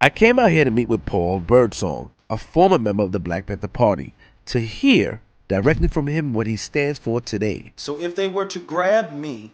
I came out here to meet with Paul Birdsong, a former member of the Black Panther Party, to hear directly from him what he stands for today. So if they were to grab me,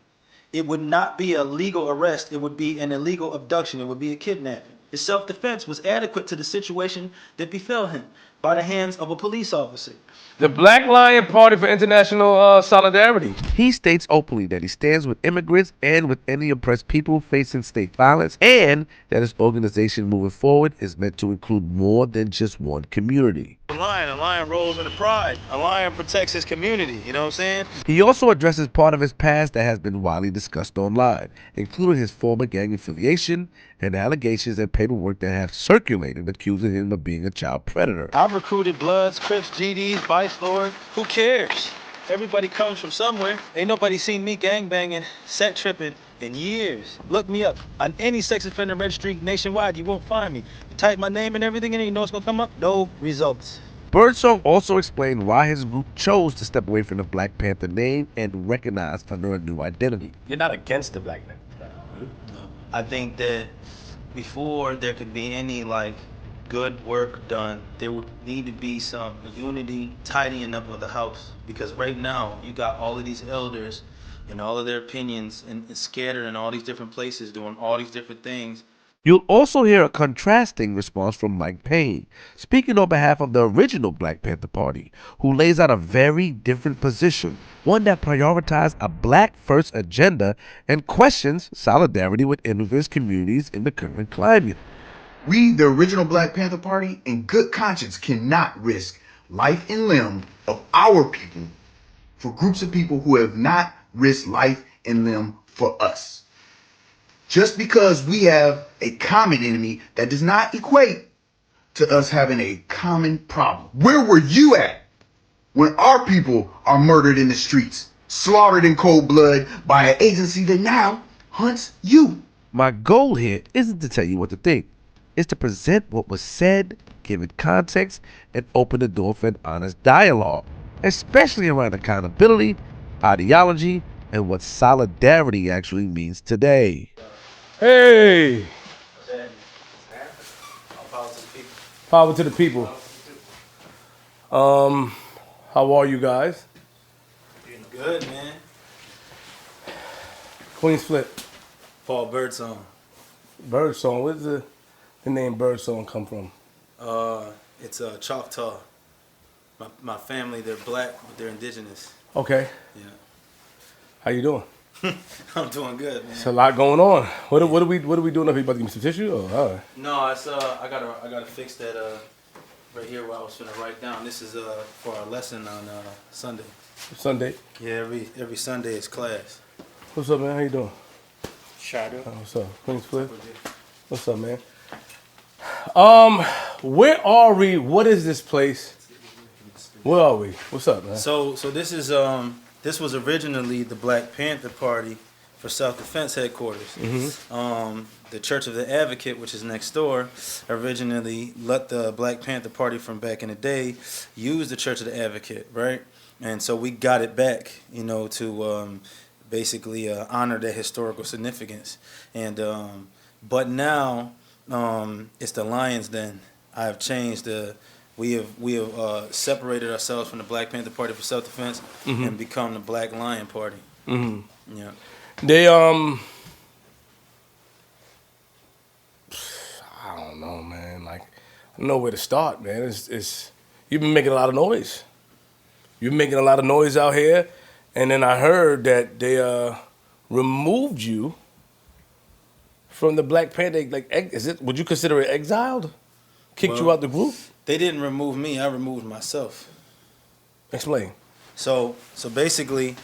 it would not be a legal arrest. It would be an illegal abduction. It would be a kidnapping. His self-defense was adequate to the situation that befell him by the hands of a police officer. The Black Lion Party for International Solidarity. He states openly that he stands with immigrants and with any oppressed people facing state violence, and that his organization moving forward is meant to include more than just one community. A lion rolls in the pride. A lion protects his community, you know what I'm saying? He also addresses part of his past that has been widely discussed online, including his former gang affiliation and allegations and paperwork that have circulated accusing him of being a child predator. I've recruited Bloods, Crips, GDs, Vice Lord. Who cares? Everybody comes from somewhere. Ain't nobody seen me gangbanging, set tripping in years. Look me up on any sex offender registry nationwide. You won't find me. You type my name and everything in it, you know what's gonna come up? No results. Birdsong also explained why his group chose to step away from the Black Panther name and recognize under a new identity. You're not against the Black Man. I think that before there could be any good work done, there would need to be some unity, tidying up of the house. Because right now you got all of these elders and all of their opinions and scattered in all these different places doing all these different things. You'll also hear a contrasting response from Mike Payne, speaking on behalf of the original Black Panther Party, who lays out a very different position, one that prioritizes a black-first agenda and questions solidarity with immigrant communities in the current climate. We, the original Black Panther Party, in good conscience cannot risk life and limb of our people for groups of people who have not risked life and limb for us. Just because we have a common enemy, that does not equate to us having a common problem. Where were you at when our people are murdered in the streets, slaughtered in cold blood by an agency that now hunts you? My goal here isn't to tell you what to think. It's to present what was said, give it context, and open the door for an honest dialogue, especially around accountability, ideology, and what solidarity actually means today. Hey! Power to the people. Power to the people. How are you guys? Doing good, man. Queenzflip. Paul Birdsong. Birdsong. Where does the name Birdsong come from? It's Choctaw. My family, they're black, but they're indigenous. Okay. Yeah. How you doing? I'm doing good, man. It's a lot going on. What are we doing up here? About to give me some tissue? Oh, all right. No, it's I gotta fix that right here where I was gonna write down. This is for our lesson on Sunday. Sunday. Yeah, every Sunday is class. What's up, man? How you doing? Shadow. What's up? Queenzflip. What's up, man? Where are we? What is this place? Where are we? What's up, man? So this is this was originally the Black Panther Party for Self-Defense headquarters. The Church of the Advocate, which is next door, originally let the Black Panther Party from back in the day use the Church of the Advocate, right? And so we got it back, to basically honor that historical significance. And but now it's the Lions Den. I've changed we have separated ourselves from the Black Panther Party for Self-Defense and become the Black Lion Party. Yeah. They I don't know, man. Like, I don't know where to start, man. It's you've been making a lot of noise. You've been making a lot of noise out here, and then I heard that they removed you from the Black Panther. Like, would you consider it exiled? Kicked you out the group? They didn't remove me. I removed myself. Explain. So basically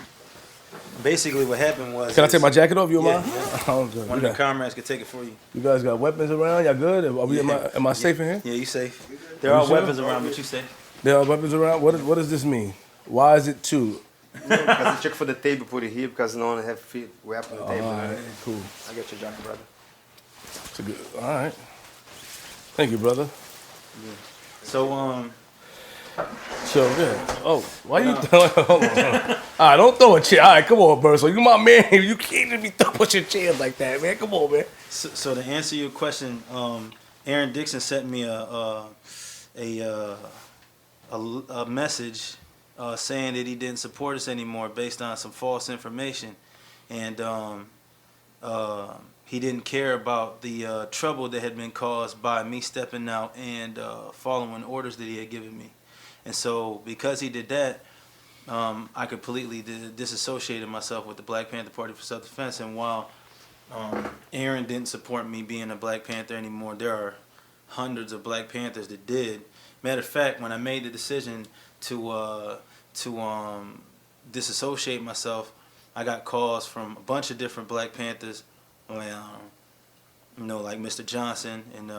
what happened was. Can I take my jacket off? You Yeah, mind? yeah. Oh, good. One of the comrades could take it for you. You guys got weapons around? Y'all good? Are we? Am I safe in here? Yeah, you safe. There are weapons around, but you safe. There are weapons around. What does this mean? Why is it two? Because you check for the table, put it here because no one have feet. We have the table. All right, cool. I got your jacket, brother. It's a good. All right. Thank you, brother. So So good. Oh, why you? Hold on. All right, don't throw a chair. All right, come on, bro. So you my man. You can't just be pushing chairs like that, man. Come on, man. So to answer your question, Aaron Dixon sent me a, a message saying that he didn't support us anymore based on some false information, and he didn't care about the trouble that had been caused by me stepping out and following orders that he had given me. And so because he did that, I completely disassociated myself with the Black Panther Party for self-defense. And while Aaron didn't support me being a Black Panther anymore, there are hundreds of Black Panthers that did. Matter of fact, when I made the decision to disassociate myself, I got calls from a bunch of different Black Panthers, like Mr. Johnson and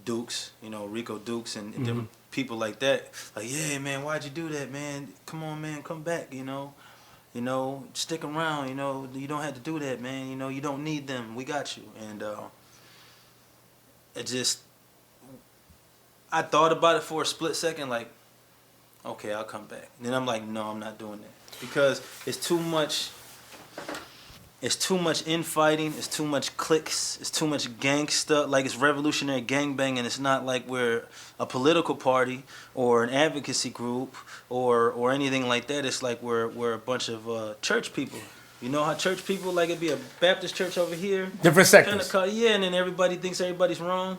Dukes, Rico Dukes and different people like that. Like, yeah, man, why'd you do that, man? Come on, man, come back, stick around, you don't have to do that, man. You don't need them. We got you. And I thought about it for a split second, like, okay, I'll come back. And then I'm like, no, I'm not doing that. Because it's too much infighting, it's too much cliques, it's too much gang stuff, like it's revolutionary gangbanging. It's not like we're a political party or an advocacy group or anything like that. It's like we're a bunch of church people. You know how church people, like it'd be a Baptist church over here. Different sectors. Yeah, and then everybody thinks everybody's wrong.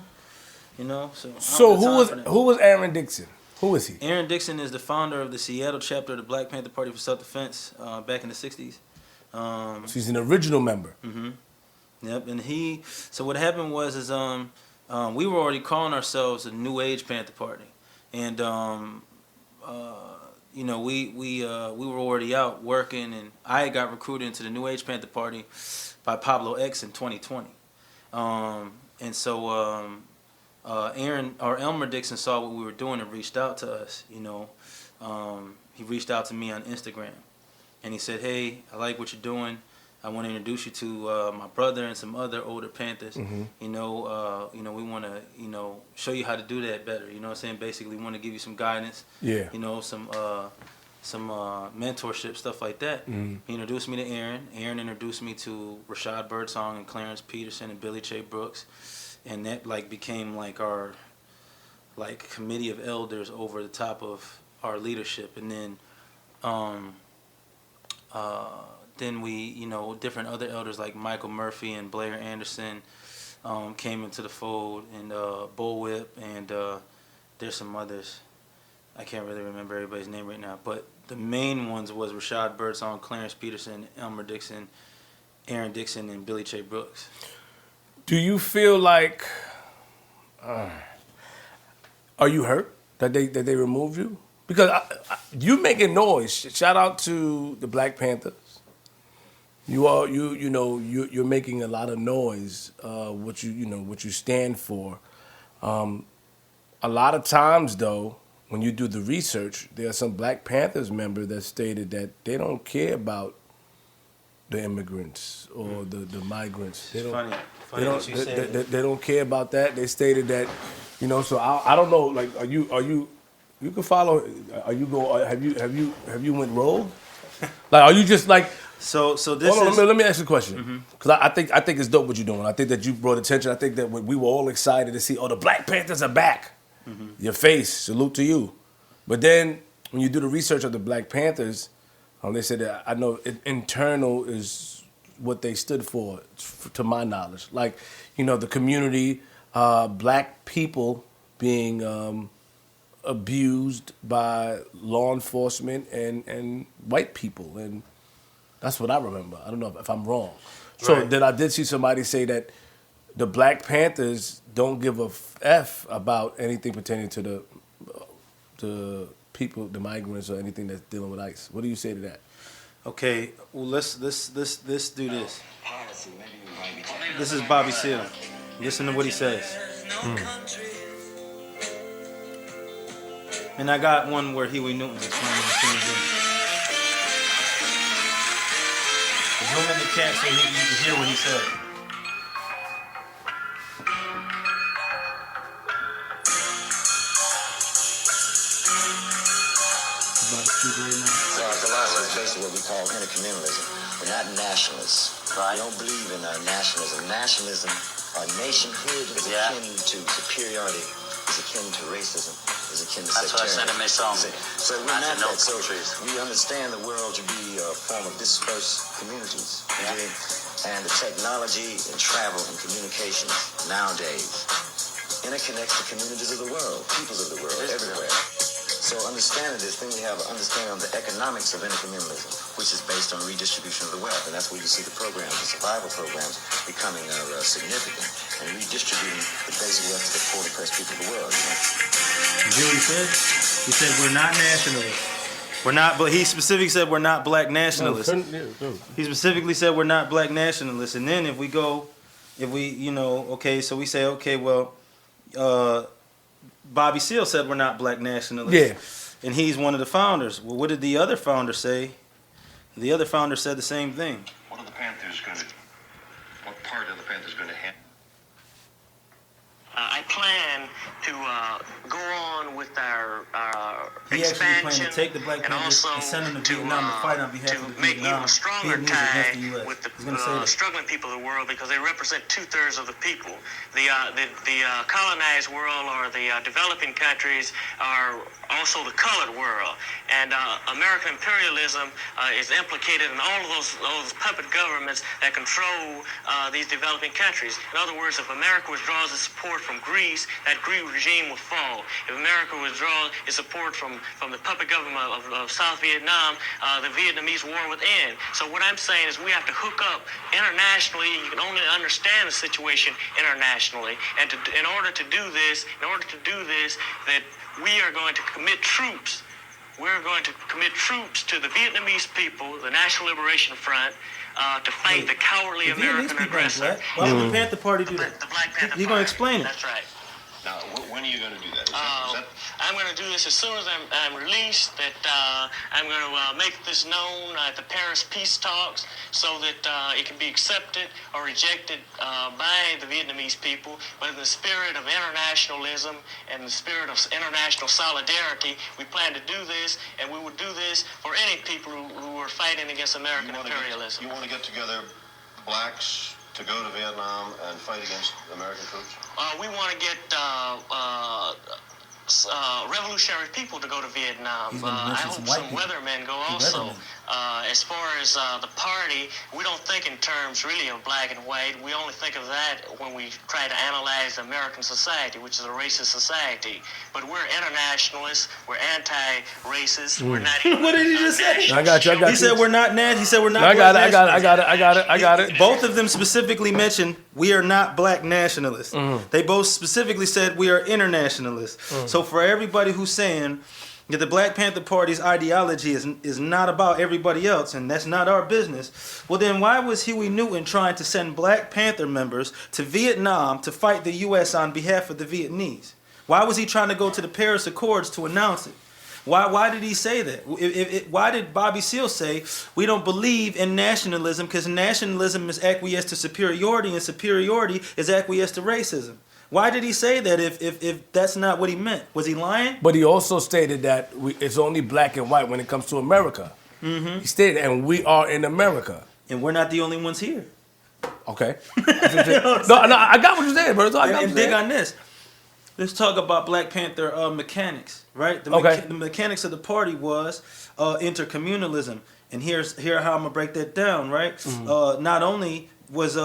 So who was Aaron Dixon? Who is he? Aaron Dixon is the founder of the Seattle chapter of the Black Panther Party for self-defense back in the 60s. So he's an original member. Mm-hmm. Yep, and so what happened was we were already calling ourselves a New Age Panther Party, and we were already out working, and I got recruited into the New Age Panther Party by Pablo X in 2020, and so Elmer Dixon saw what we were doing and reached out to us. He reached out to me on Instagram. And he said, hey, I like what you're doing. I want to introduce you to my brother and some other older Panthers. Mm-hmm. We want to, show you how to do that better. You know what I'm saying? Basically, we want to give you some guidance. Yeah. Some mentorship, stuff like that. Mm-hmm. He introduced me to Aaron. Aaron introduced me to Rashad Birdsong and Clarence Peterson and Billy Che Brooks. And that, became, our, committee of elders over the top of our leadership. And then we, different other elders like Michael Murphy and Blair Anderson came into the fold, and Bullwhip, and there's some others. I can't really remember everybody's name right now, but the main ones was Rashad Birdsong, Clarence Peterson, Elmer Dixon, Aaron Dixon, and Billy Che Brooks. Do you feel like, are you hurt that they removed you? Because you making noise. Shout out to the Black Panthers. You're making a lot of noise. What you stand for. A lot of times though, when you do the research, there are some Black Panthers members that stated that they don't care about the immigrants or the migrants. They don't. They don't care about that. They stated that, So I don't know. Like, are you? You can follow. Have you went rogue? Like, are you just like? So this hold on, is. let me ask you a question. Because I think it's dope what you're doing. I think that you brought attention. I think that we were all excited to see. Oh, the Black Panthers are back. Your face, salute to you. But then when you do the research of the Black Panthers, they said that I know internal is what they stood for, to my knowledge. Like, the community, Black people being abused by law enforcement and white people, and that's what I remember. I don't know if I'm wrong. So Right. then I did see somebody say that the Black Panthers don't give a f about anything pertaining to the people, the migrants, or anything that's dealing with ICE. What do you say to that? Okay, well let's do this. This is Bobby Seale. Listen to what he says. And I got one where Huey Newton's explaining the same thing. Zoom in the cat so you can hear what he said. About to speak right now. So our philosophy is basically what we call intercommunalism. We're not nationalists. Right. We don't believe in nationalism. Nationalism nationhood is akin to superiority, is akin to racism, is akin to sectarianism. That's what I said in my song. So we're not that. So we understand the world to be a form of dispersed communities. And the technology and travel and communications nowadays interconnects the communities of the world, peoples of the world, everywhere. So understanding this, then we have an understanding of the economics of intercommunalism, which is based on redistribution of the wealth. And that's where you see the programs, the survival programs, becoming significant and redistributing the basic wealth to the poor, depressed people of the world. You hear what he said? He said we're not nationalists. We're not, but he specifically said we're not black nationalists. He specifically said we're not black nationalists. And then if we, okay, so we say, okay, well, Bobby Seale said we're not black nationalists. Yeah. And he's one of the founders. Well, what did the other founder say? The other founder said the same thing. What are the Panthers going to, what part of the Panthers going to have? I plan to go on with our he expansion actually planned to take the Black Panthers and send them to Vietnam to fight on behalf of the make even stronger tie the with the struggling people of the world, because they represent 2/3 of the people. The colonized world, or the developing countries, are also the colored world, and American imperialism is implicated in all of those puppet governments that control these developing countries. In other words, if America withdraws its support from Greece, that Greek regime will fall. If America withdraws its support from the puppet government of South Vietnam, the Vietnamese war would end. So what I'm saying is we have to hook up internationally. You can only understand the situation internationally, and in order to do this, that we are going to commit troops. We're going to commit troops to the Vietnamese people, the National Liberation Front, to fight the cowardly American aggressor. Why would the Panther Party do that? The Black Panther Party. You're going to explain it. That's right. Now, when are you going to do that? I'm going to do this as soon as I'm released. That I'm going to make this known at the Paris peace talks, so that it can be accepted or rejected by the Vietnamese people. But in the spirit of internationalism and the spirit of international solidarity, we plan to do this, and we would do this for any people who are fighting against American imperialism. You want to get together blacks to go to Vietnam and fight against American troops? We want to get revolutionary people to go to Vietnam. I hope some weathermen go also. As far as the party, we don't think in terms really of black and white. We only think of that when we try to analyze American society, which is a racist society. But we're internationalists. We're anti-racist. We're not. What did he just say? I got you. He said we're not He said we're not. I got it. Both of them specifically mentioned we are not black nationalists. They both specifically said we are internationalists. So for everybody who's saying that the Black Panther Party's ideology is not about everybody else, and that's not our business, well then why was Huey Newton trying to send Black Panther members to Vietnam to fight the U.S. on behalf of the Vietnamese? Why was he trying to go to the Paris Accords to announce it? Why did he say that? Why did Bobby Seale say we don't believe in nationalism, because nationalism is acquiesce to superiority, and superiority is acquiesce to racism? Why did he say that if that's not what he meant? Was he lying? But he also stated that it's only black and white when it comes to America. He stated, and we are in America. And we're not the only ones here. Okay. No, I got what you said, bro. And dig on this. Let's talk about Black Panther mechanics, right? The mechanics of the party was intercommunalism. And here how I'm going to break that down, right? Not only was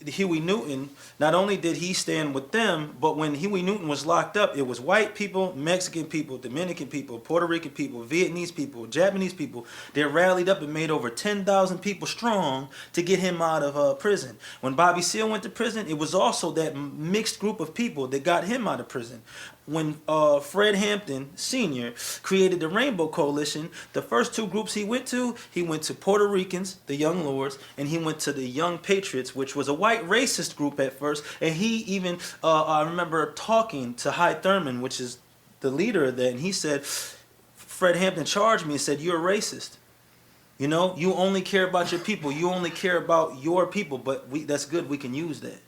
Huey Newton, not only did he stand with them, but when Huey Newton was locked up, it was white people, Mexican people, Dominican people, Puerto Rican people, Vietnamese people, Japanese people that rallied up and made over 10,000 people strong to get him out of prison. When Bobby Seale went to prison, it was also that mixed group of people that got him out of prison. When Fred Hampton Sr. created the Rainbow Coalition, the first two groups he went to Puerto Ricans, the Young Lords, and he went to the Young Patriots, which was a white racist group at first. And he even, I remember talking to Hyde Thurman, which is the leader of that, and he said, Fred Hampton charged me and said, you're a racist. You know, you only care about your people. You only care about your people, but that's good. We can use that.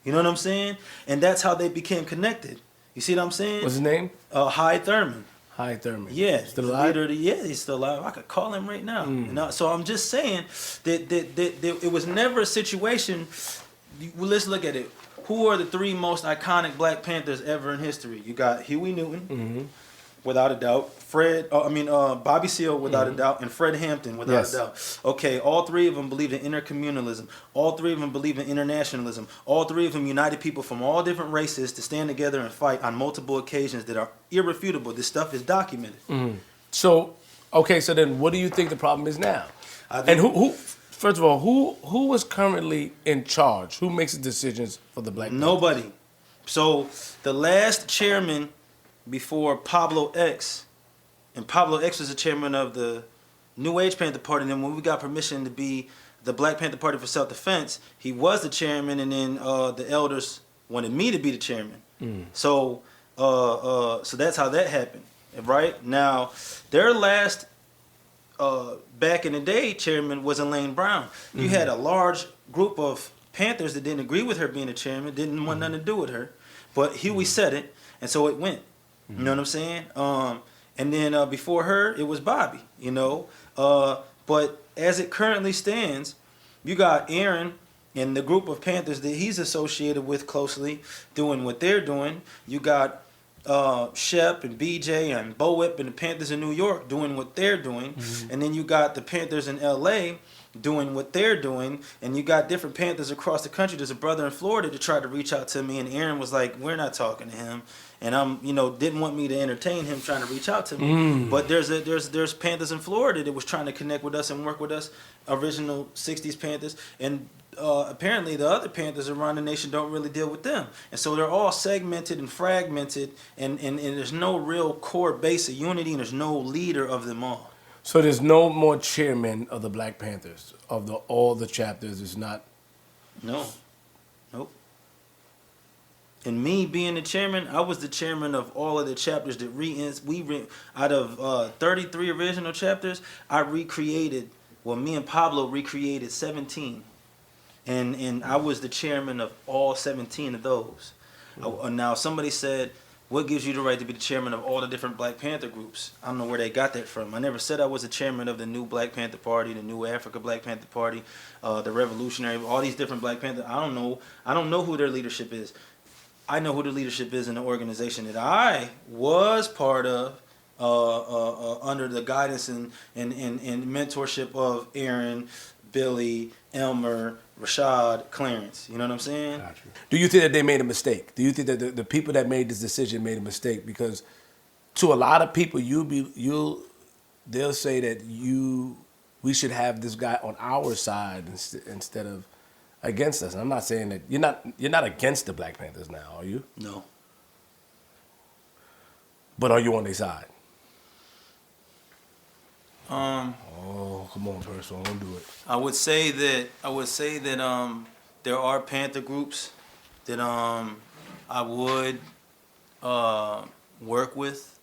You know what I'm saying? And that's how they became connected. You see what I'm saying? What's his name? Hyde Thurman. Hyde Thurman. Yeah. Still alive? He's still alive. I could call him right now. You know? So I'm just saying that it was never a situation well, let's look at it. Who are the 3 most iconic Black Panthers ever in history? You got Huey Newton, without a doubt. Bobby Seale, without a doubt, and Fred Hampton, without Yes. a doubt. Okay, all 3 of them believed in intercommunalism. All 3 of them believed in internationalism. All 3 of them united people from all different races to stand together and fight on multiple occasions that are irrefutable. This stuff is documented. So, okay, so then what do you think the problem is now? I And think- who first of all, who is currently in charge? Who makes the decisions for the Black Panthers? Nobody. So the last chairman before Pablo X, and Pablo X was the chairman of the New Age Panther Party, and then when we got permission to be the Black Panther Party for self-defense, he was the chairman, and then the elders wanted me to be the chairman. So so that's how that happened. Right? Now, their last back in the day chairman was Elaine Brown. You had a large group of Panthers that didn't agree with her being a chairman, didn't want nothing to do with her. But Huey said it, and so it went. You know what I'm saying? And then before her, it was Bobby, you know. But as it currently stands, you got Aaron and the group of Panthers that he's associated with closely doing what they're doing. You got Shep and BJ and Bo Whip and the Panthers in New York doing what they're doing. And then you got the Panthers in LA doing what they're doing, and you got different Panthers across the country. There's a brother in Florida that tried to reach out to me, and Aaron was like, we're not talking to him, and I'm, didn't want me to entertain him trying to reach out to me. But there's Panthers in Florida that was trying to connect with us and work with us, original 60s Panthers, and apparently the other Panthers around the nation don't really deal with them. And so they're all segmented and fragmented, and there's no real core base of unity, and there's no leader of them all. So there's no more chairman of the Black Panthers of all the chapters. Is not. No. Nope. And me being the chairman, I was the chairman of all of the chapters that out of 33 original chapters, I recreated, me and Pablo recreated 17. And I was the chairman of all 17 of those. Now somebody said, what gives you the right to be the chairman of all the different Black Panther groups? I don't know where they got that from. I never said I was the chairman of the new Black Panther Party, the new Africa Black Panther Party, the Revolutionary, all these different Black Panthers. I don't know who their leadership is. I know who the leadership is in the organization that I was part of, under the guidance and mentorship of Aaron, Billy, Elmer, Rashad, Clarence. You know what I'm saying? Gotcha. Do you think that they made a mistake? Do you think that the people that made this decision made a mistake? Because to a lot of people, they'll say that we should have this guy on our side instead of against us. And I'm not saying that you're not against the Black Panthers now, are you? No. But are you on their side? Oh, come on, Birdsong, don't do it. I would say that there are Panther groups that I would work with,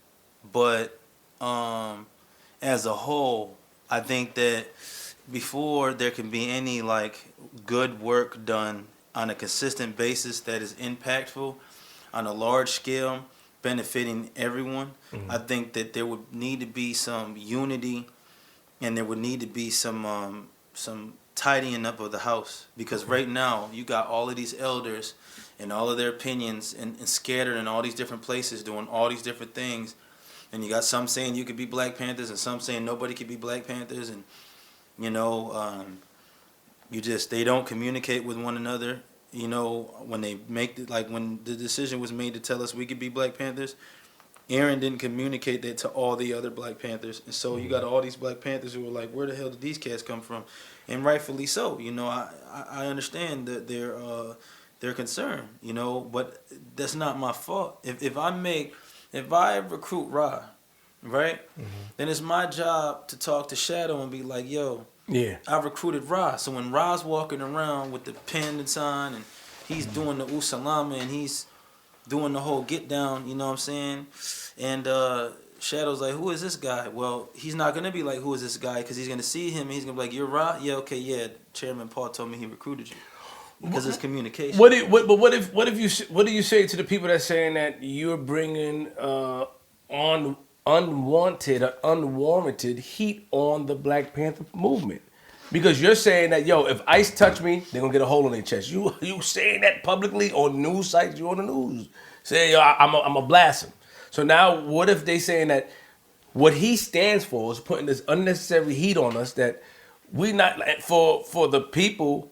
but as a whole, I think that before there can be any good work done on a consistent basis that is impactful on a large scale, benefiting everyone, I think that there would need to be some unity. And there would need to be some tidying up of the house, because right now you got all of these elders and all of their opinions and scattered in all these different places doing all these different things, and you got some saying you could be Black Panthers and some saying nobody could be Black Panthers, and they don't communicate with one another. When they when the decision was made to tell us we could be Black Panthers, Aaron didn't communicate that to all the other Black Panthers. And so you got all these Black Panthers who were like, where the hell did these cats come from? And rightfully so. I understand that their concern, but that's not my fault. If I recruit Ra, right, then it's my job to talk to Shadow and be like, yo, yeah, I recruited Ra. So when Ra's walking around with the pen and sign and he's doing the Usalama and he's doing the whole get down, you know what I'm saying? And Shadow's like, who is this guy? Well, he's not going to be like, who is this guy? Because he's going to see him and he's going to be like, you're Ra? Yeah, okay, yeah. Chairman Paul told me he recruited you. Because it's communication. What do you say to the people that's saying that you're bringing unwanted or unwarranted heat on the Black Panther movement? Because you're saying that, yo, if ICE touch me, they're gonna get a hole in their chest. You saying that publicly on news sites, you on the news. Say, yo, I'm a blast him. So now what if they saying that what he stands for is putting this unnecessary heat on us that we not for the people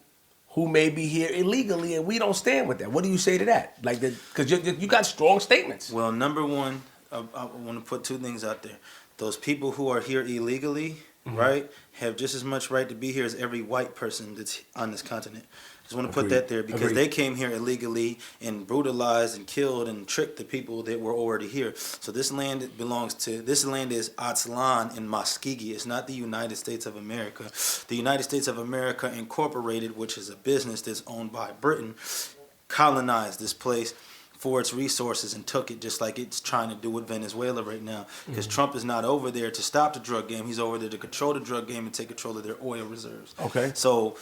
who may be here illegally and we don't stand with that. What do you say to that? Like, because you got strong statements. Well, number one, I want to put two things out there. Those people who are here illegally, right, have just as much right to be here as every white person that's on this continent. Just want to put that there because they came here illegally and brutalized and killed and tricked the people that were already here. So this land is Aztlan in Muskogee. It's not the United States of America. The United States of America Incorporated, which is a business that's owned by Britain, colonized this place for its resources and took it, just like it's trying to do with Venezuela right now. Because Trump is not over there to stop the drug game. He's over there to control the drug game and take control of their oil reserves. Okay. So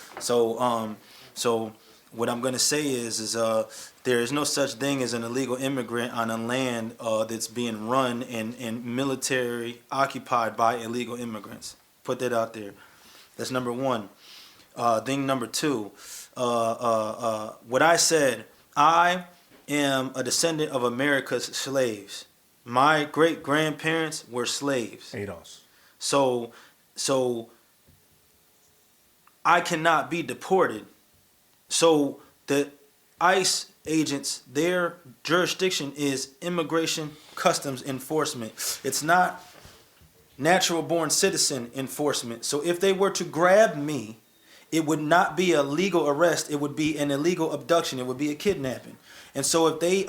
what I'm going to say is there is no such thing as an illegal immigrant on a land that's being run and military occupied by illegal immigrants. Put that out there. That's number one. Thing number two, what I said, I am a descendant of America's slaves. My great-grandparents were slaves. ADOS. So I cannot be deported. So the ICE agents, their jurisdiction is immigration customs enforcement. It's not natural born citizen enforcement. So if they were to grab me, it would not be a legal arrest. It would be an illegal abduction. It would be a kidnapping. And so if they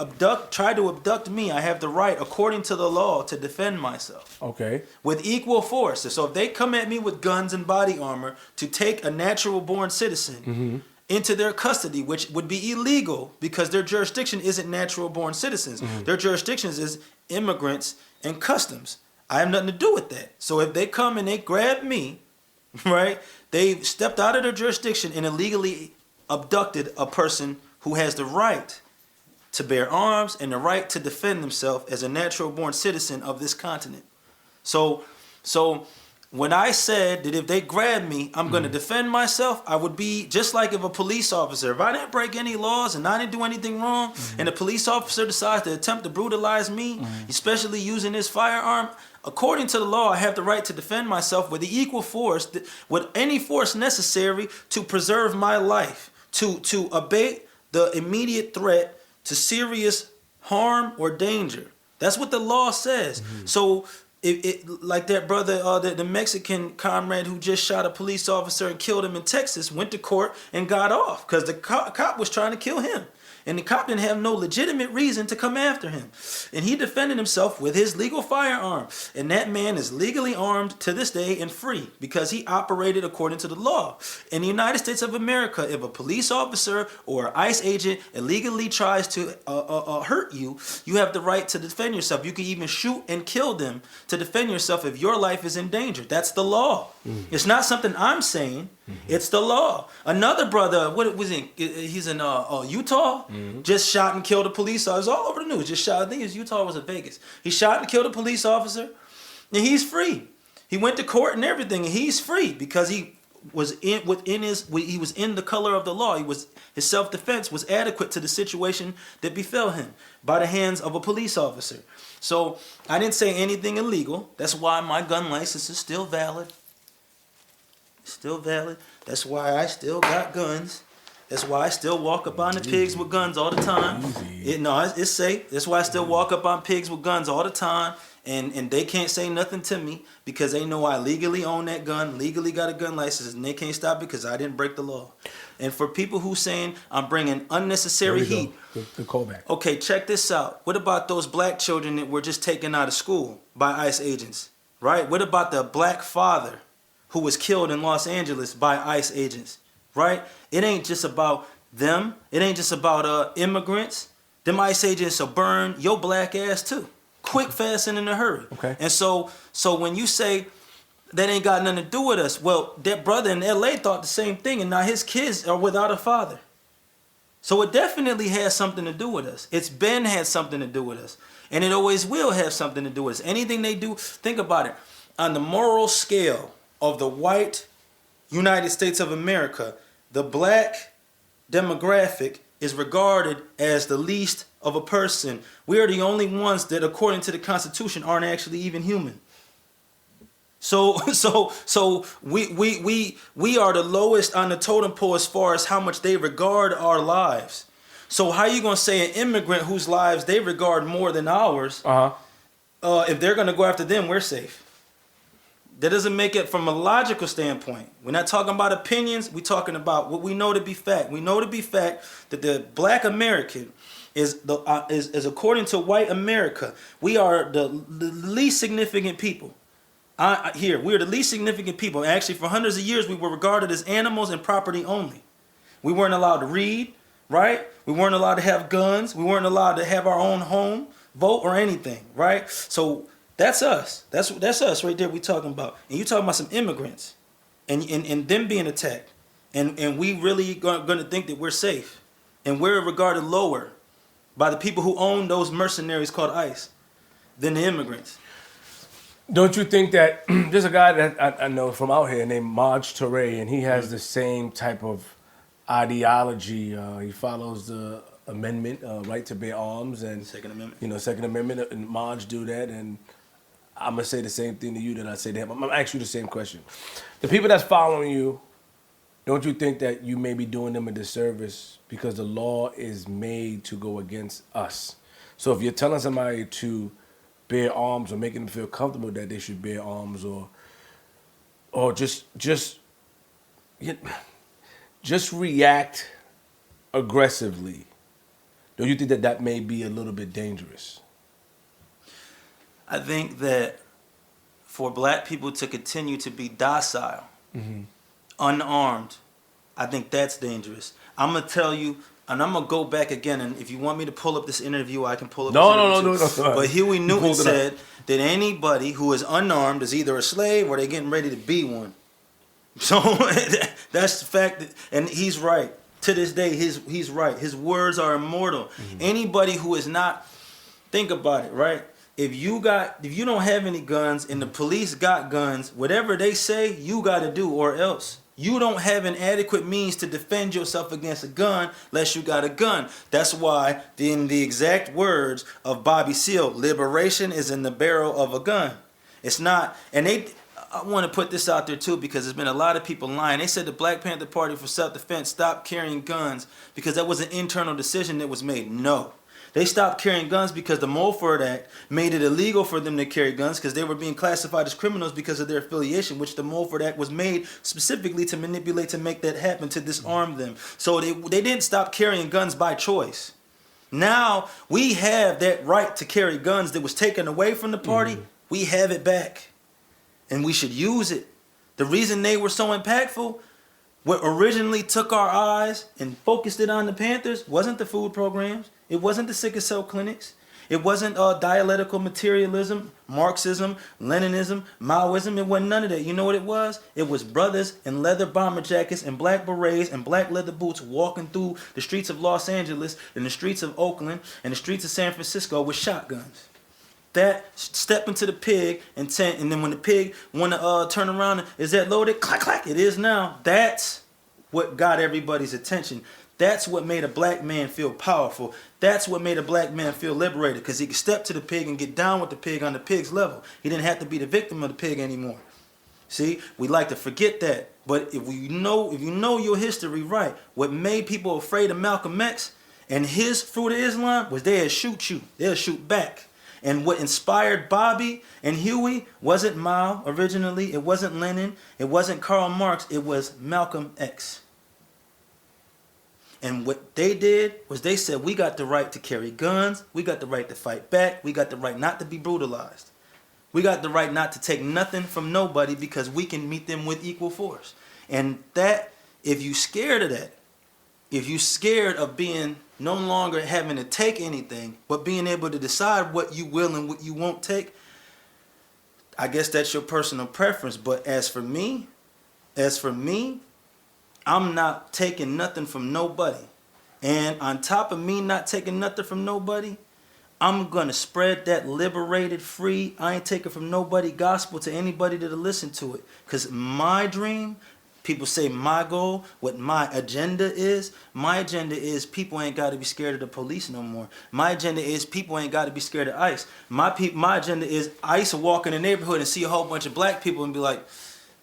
try to abduct me, I have the right, according to the law, to defend myself. Okay. With equal force. So if they come at me with guns and body armor to take a natural born citizen into their custody, which would be illegal because their jurisdiction isn't natural born citizens. Their jurisdictions is immigrants and customs. I have nothing to do with that. So if they come and they grab me, right, they've stepped out of their jurisdiction and illegally abducted a person who has the right to bear arms and the right to defend themselves as a natural born citizen of this continent. So when I said that if they grab me, I'm going to defend myself, I would be just like if a police officer, if I didn't break any laws and I didn't do anything wrong, and a police officer decides to attempt to brutalize me, especially using this firearm, according to the law, I have the right to defend myself with the equal force, with any force necessary to preserve my life, to abate the immediate threat to serious harm or danger. That's what the law says. So like that brother, the Mexican comrade who just shot a police officer and killed him in Texas, went to court and got off because the cop was trying to kill him. And the cop didn't have no legitimate reason to come after him. And he defended himself with his legal firearm. And that man is legally armed to this day and free because he operated according to the law. In the United States of America, if a police officer or ICE agent illegally tries to hurt you, you have the right to defend yourself. You can even shoot and kill them to defend yourself if your life is in danger. That's the law. It's not something I'm saying. It's the law. Another brother, what was he? He's in Utah. Just shot and killed a police officer. It was all over the news. Just shot. I think it was Utah. Was it Vegas? He shot and killed a police officer, and he's free. He went to court and everything, and he's free because he was he was in the color of the law. His self-defense was adequate to the situation that befell him by the hands of a police officer. So I didn't say anything illegal. That's why my gun license is still valid. Still valid. That's why I still got guns. That's why I still walk up on the pigs with guns all the time. It's safe. That's why I still walk up on pigs with guns all the time. And they can't say nothing to me because they know I legally own that gun, legally got a gun license, and they can't stop it because I didn't break the law. And for people who saying I'm bringing unnecessary heat. The callback. Okay, check this out. What about those black children that were just taken out of school by ICE agents, right? What about the black father who was killed in Los Angeles by ICE agents, right? It ain't just about them. It ain't just about immigrants. Them ICE agents will burn your black ass too. Quick, fast, and in a hurry. Okay. And so when you say that ain't got nothing to do with us, well, that brother in LA thought the same thing, and now his kids are without a father. So it definitely has something to do with us. It's been had something to do with us. And it always will have something to do with us. Anything they do, think about it. On the moral scale of the white United States of America, the black demographic is regarded as the least of a person. We are the only ones that, according to the Constitution, aren't actually even human. So we are the lowest on the totem pole as far as how much they regard our lives. So how you gonna say an immigrant whose lives they regard more than ours? If they're gonna go after them, we're safe. That doesn't make it from a logical standpoint. We're not talking about opinions. We're talking about what we know to be fact. We know to be fact that the black American is according to white America, we are the least significant people. We're the least significant people. Actually, for hundreds of years, we were regarded as animals and property only. We weren't allowed to read, right? We weren't allowed to have guns. We weren't allowed to have our own home, vote, or anything, right? So that's us. That's us right there we talking about. And you talking about some immigrants and them being attacked. And we really going to think that we're safe. And we're regarded lower by the people who own those mercenaries called ICE than the immigrants. Don't you think that there's a guy that I know from out here named Maj Toure, and he has the same type of ideology. He follows the amendment, right to bear arms, and Second Amendment. You know, Second Amendment, and Maj do that, and I'm gonna say the same thing to you that I say to him. I'm gonna ask you the same question. The people that's following you, don't you think that you may be doing them a disservice because the law is made to go against us? So if you're telling somebody to bear arms or making them feel comfortable that they should bear arms, or just react aggressively, don't you think that that may be a little bit dangerous? I think that for black people to continue to be docile, unarmed, I think that's dangerous. I'm going to tell you, and I'm going to go back again, and if you want me to pull up this interview, I can pull up this interview. No. But Huey Newton said that anybody who is unarmed is either a slave or they're getting ready to be one. So that's the fact, and he's right. To this day, he's right. His words are immortal. Anybody who is not, think about it, right? If you don't have any guns and the police got guns, whatever they say, you got to do, or else. You don't have an adequate means to defend yourself against a gun unless you got a gun. That's why, in the exact words of Bobby Seale, liberation is in the barrel of a gun. It's not, and I want to put this out there too, because there's been a lot of people lying. They said the Black Panther Party for self-defense stopped carrying guns because that was an internal decision that was made. No. They stopped carrying guns because the Mulford Act made it illegal for them to carry guns because they were being classified as criminals because of their affiliation, which the Mulford Act was made specifically to manipulate, to make that happen, to disarm them. So they didn't stop carrying guns by choice. Now we have that right to carry guns that was taken away from the party. We have it back, and we should use it. The reason they were so impactful, what originally took our eyes and focused it on the Panthers, wasn't the food programs. It wasn't the sickle cell clinics. It wasn't dialectical materialism, Marxism, Leninism, Maoism. It wasn't none of that. You know what it was? It was brothers in leather bomber jackets and black berets and black leather boots walking through the streets of Los Angeles and the streets of Oakland and the streets of San Francisco with shotguns. That step into the pig and then when the pig want to turn around, is that loaded? Clack, clack. It is now. That's what got everybody's attention. That's what made a black man feel powerful. That's what made a black man feel liberated, because he could step to the pig and get down with the pig on the pig's level. He didn't have to be the victim of the pig anymore. See, we like to forget that. But if you know your history right, what made people afraid of Malcolm X and his Fruit of Islam was they'd shoot you. They'll shoot back. And what inspired Bobby and Huey wasn't Mao originally. It wasn't Lenin. It wasn't Karl Marx. It was Malcolm X. And what they did was they said, we got the right to carry guns. We got the right to fight back. We got the right not to be brutalized. We got the right not to take nothing from nobody because we can meet them with equal force. And that, if you scared of that, if you scared of being no longer having to take anything, but being able to decide what you will and what you won't take, I guess that's your personal preference. But as for me, I'm not taking nothing from nobody. And on top of me not taking nothing from nobody, I'm going to spread that liberated, free, I ain't taking from nobody gospel to anybody that'll listen to it. Because my dream, People say my goal, what my agenda is. My agenda is people ain't got to be scared of the police no more. My agenda is people ain't got to be scared of ICE. My agenda is ICE will walk in the neighborhood and see a whole bunch of black people and be like,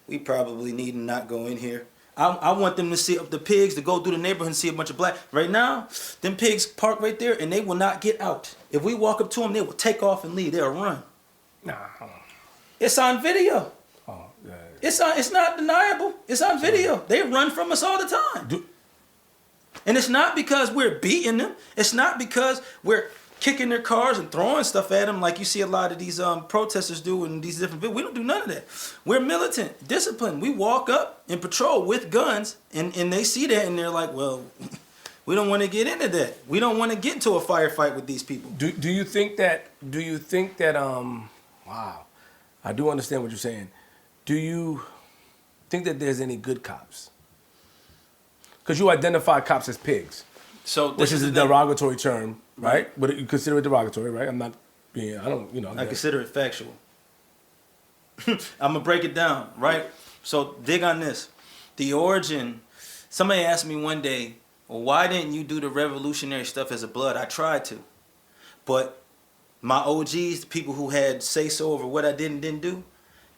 we probably need to not go in here. I want them to see the pigs to go through the neighborhood and see a bunch of black. Right now, them pigs park right there and they will not get out. If we walk up to them, they will take off and leave. They'll run. Nah. It's on video. Oh, yeah. It's not deniable. It's on video. They run from us all the time. And it's not because we're beating them. It's not because we're kicking their cars and throwing stuff at them like you see a lot of these protesters do in these different videos. We don't do none of that. We're militant, disciplined. We walk up and patrol with guns, and they see that and they're like, well, we don't want to get into that. We don't want to get into a firefight with these people. Do you think that wow, I do understand what you're saying. Do you think that there's any good cops? Because you identify cops as pigs. So which is a derogatory term, right? But you consider it derogatory, right? I consider it factual. I'm gonna break it down, right? So dig on this. The origin. Somebody asked me one day, well, why didn't you do the revolutionary stuff as a blood? I tried to, but my OGs, the people who had say so over what I did and didn't do,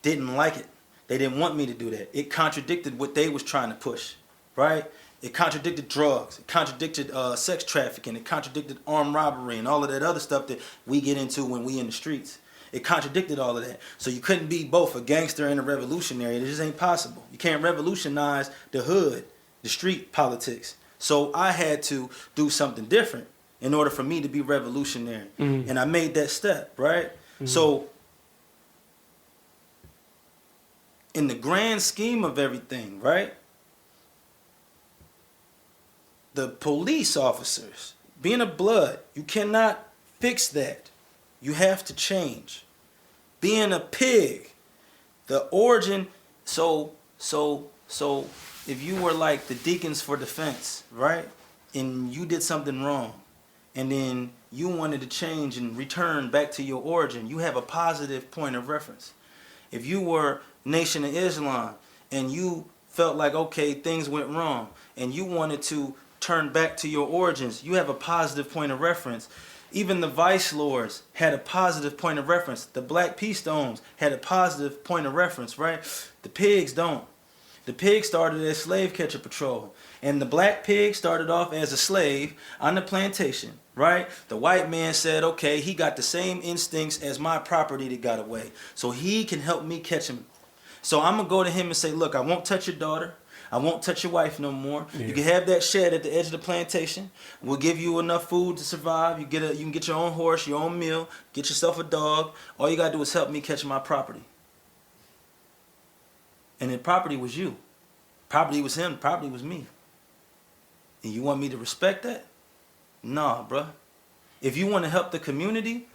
didn't like it. They didn't want me to do that. It contradicted what they was trying to push, right? It contradicted drugs. It contradicted sex trafficking. It contradicted armed robbery and all of that other stuff that we get into when we in the streets. It contradicted all of that. So you couldn't be both a gangster and a revolutionary. It just ain't possible. You can't revolutionize the hood, the street politics. So I had to do something different in order for me to be revolutionary. Mm-hmm. And I made that step, right? Mm-hmm. So in the grand scheme of everything, right? The police officers, being a blood, you cannot fix that. You have to change. Being a pig, the origin, so if you were like the deacons for defense, right? And you did something wrong, and then you wanted to change and return back to your origin, you have a positive point of reference. If you were Nation of Islam and you felt like, okay, things went wrong, and you wanted to turn back to your origins, you have a positive point of reference. Even the vice lords had a positive point of reference. The Black Peace Stones had a positive point of reference, right? The pigs don't. The pig started as slave catcher patrol, and the black pig started off as a slave on the plantation, right? The white man said, okay, he got the same instincts as my property that got away, so he can help me catch him. So I'm gonna go to him and say, look, I won't touch your daughter. I won't touch your wife no more. Yeah. You can have that shed at the edge of the plantation. We'll give you enough food to survive. You can get your own horse, your own meal, get yourself a dog. All you gotta do is help me catch my property. And the property was you. Property was him, property was me. And you want me to respect that? Nah, bruh. If you want to help the community,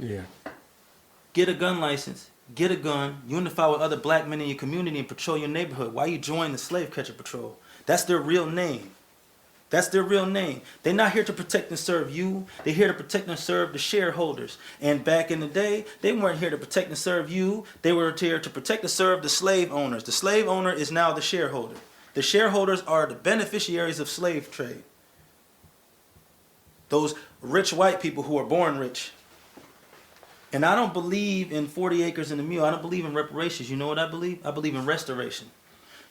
get a gun license. Get a gun, unify with other black men in your community and patrol your neighborhood. Why you join the slave catcher patrol? That's their real name. That's their real name. They're not here to protect and serve you. They're here to protect and serve the shareholders. And back in the day, they weren't here to protect and serve you. They were here to protect and serve the slave owners. The slave owner is now the shareholder. The shareholders are the beneficiaries of slave trade. Those rich white people who are born rich. And I don't believe in 40 acres and a mule. I don't believe in reparations. You know what I believe? I believe in restoration.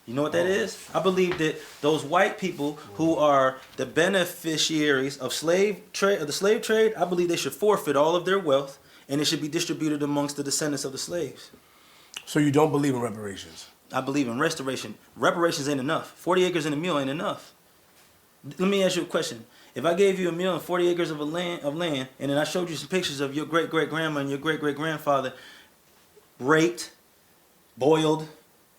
You know what that is? I believe that those white people who are the beneficiaries of slave trade, I believe they should forfeit all of their wealth, and it should be distributed amongst the descendants of the slaves. So you don't believe in reparations? I believe in restoration. Reparations ain't enough. 40 acres and a mule ain't enough. Let me ask you a question. If I gave you a mule and 40 acres of land, and then I showed you some pictures of your great-great-grandma and your great-great-grandfather raped, boiled,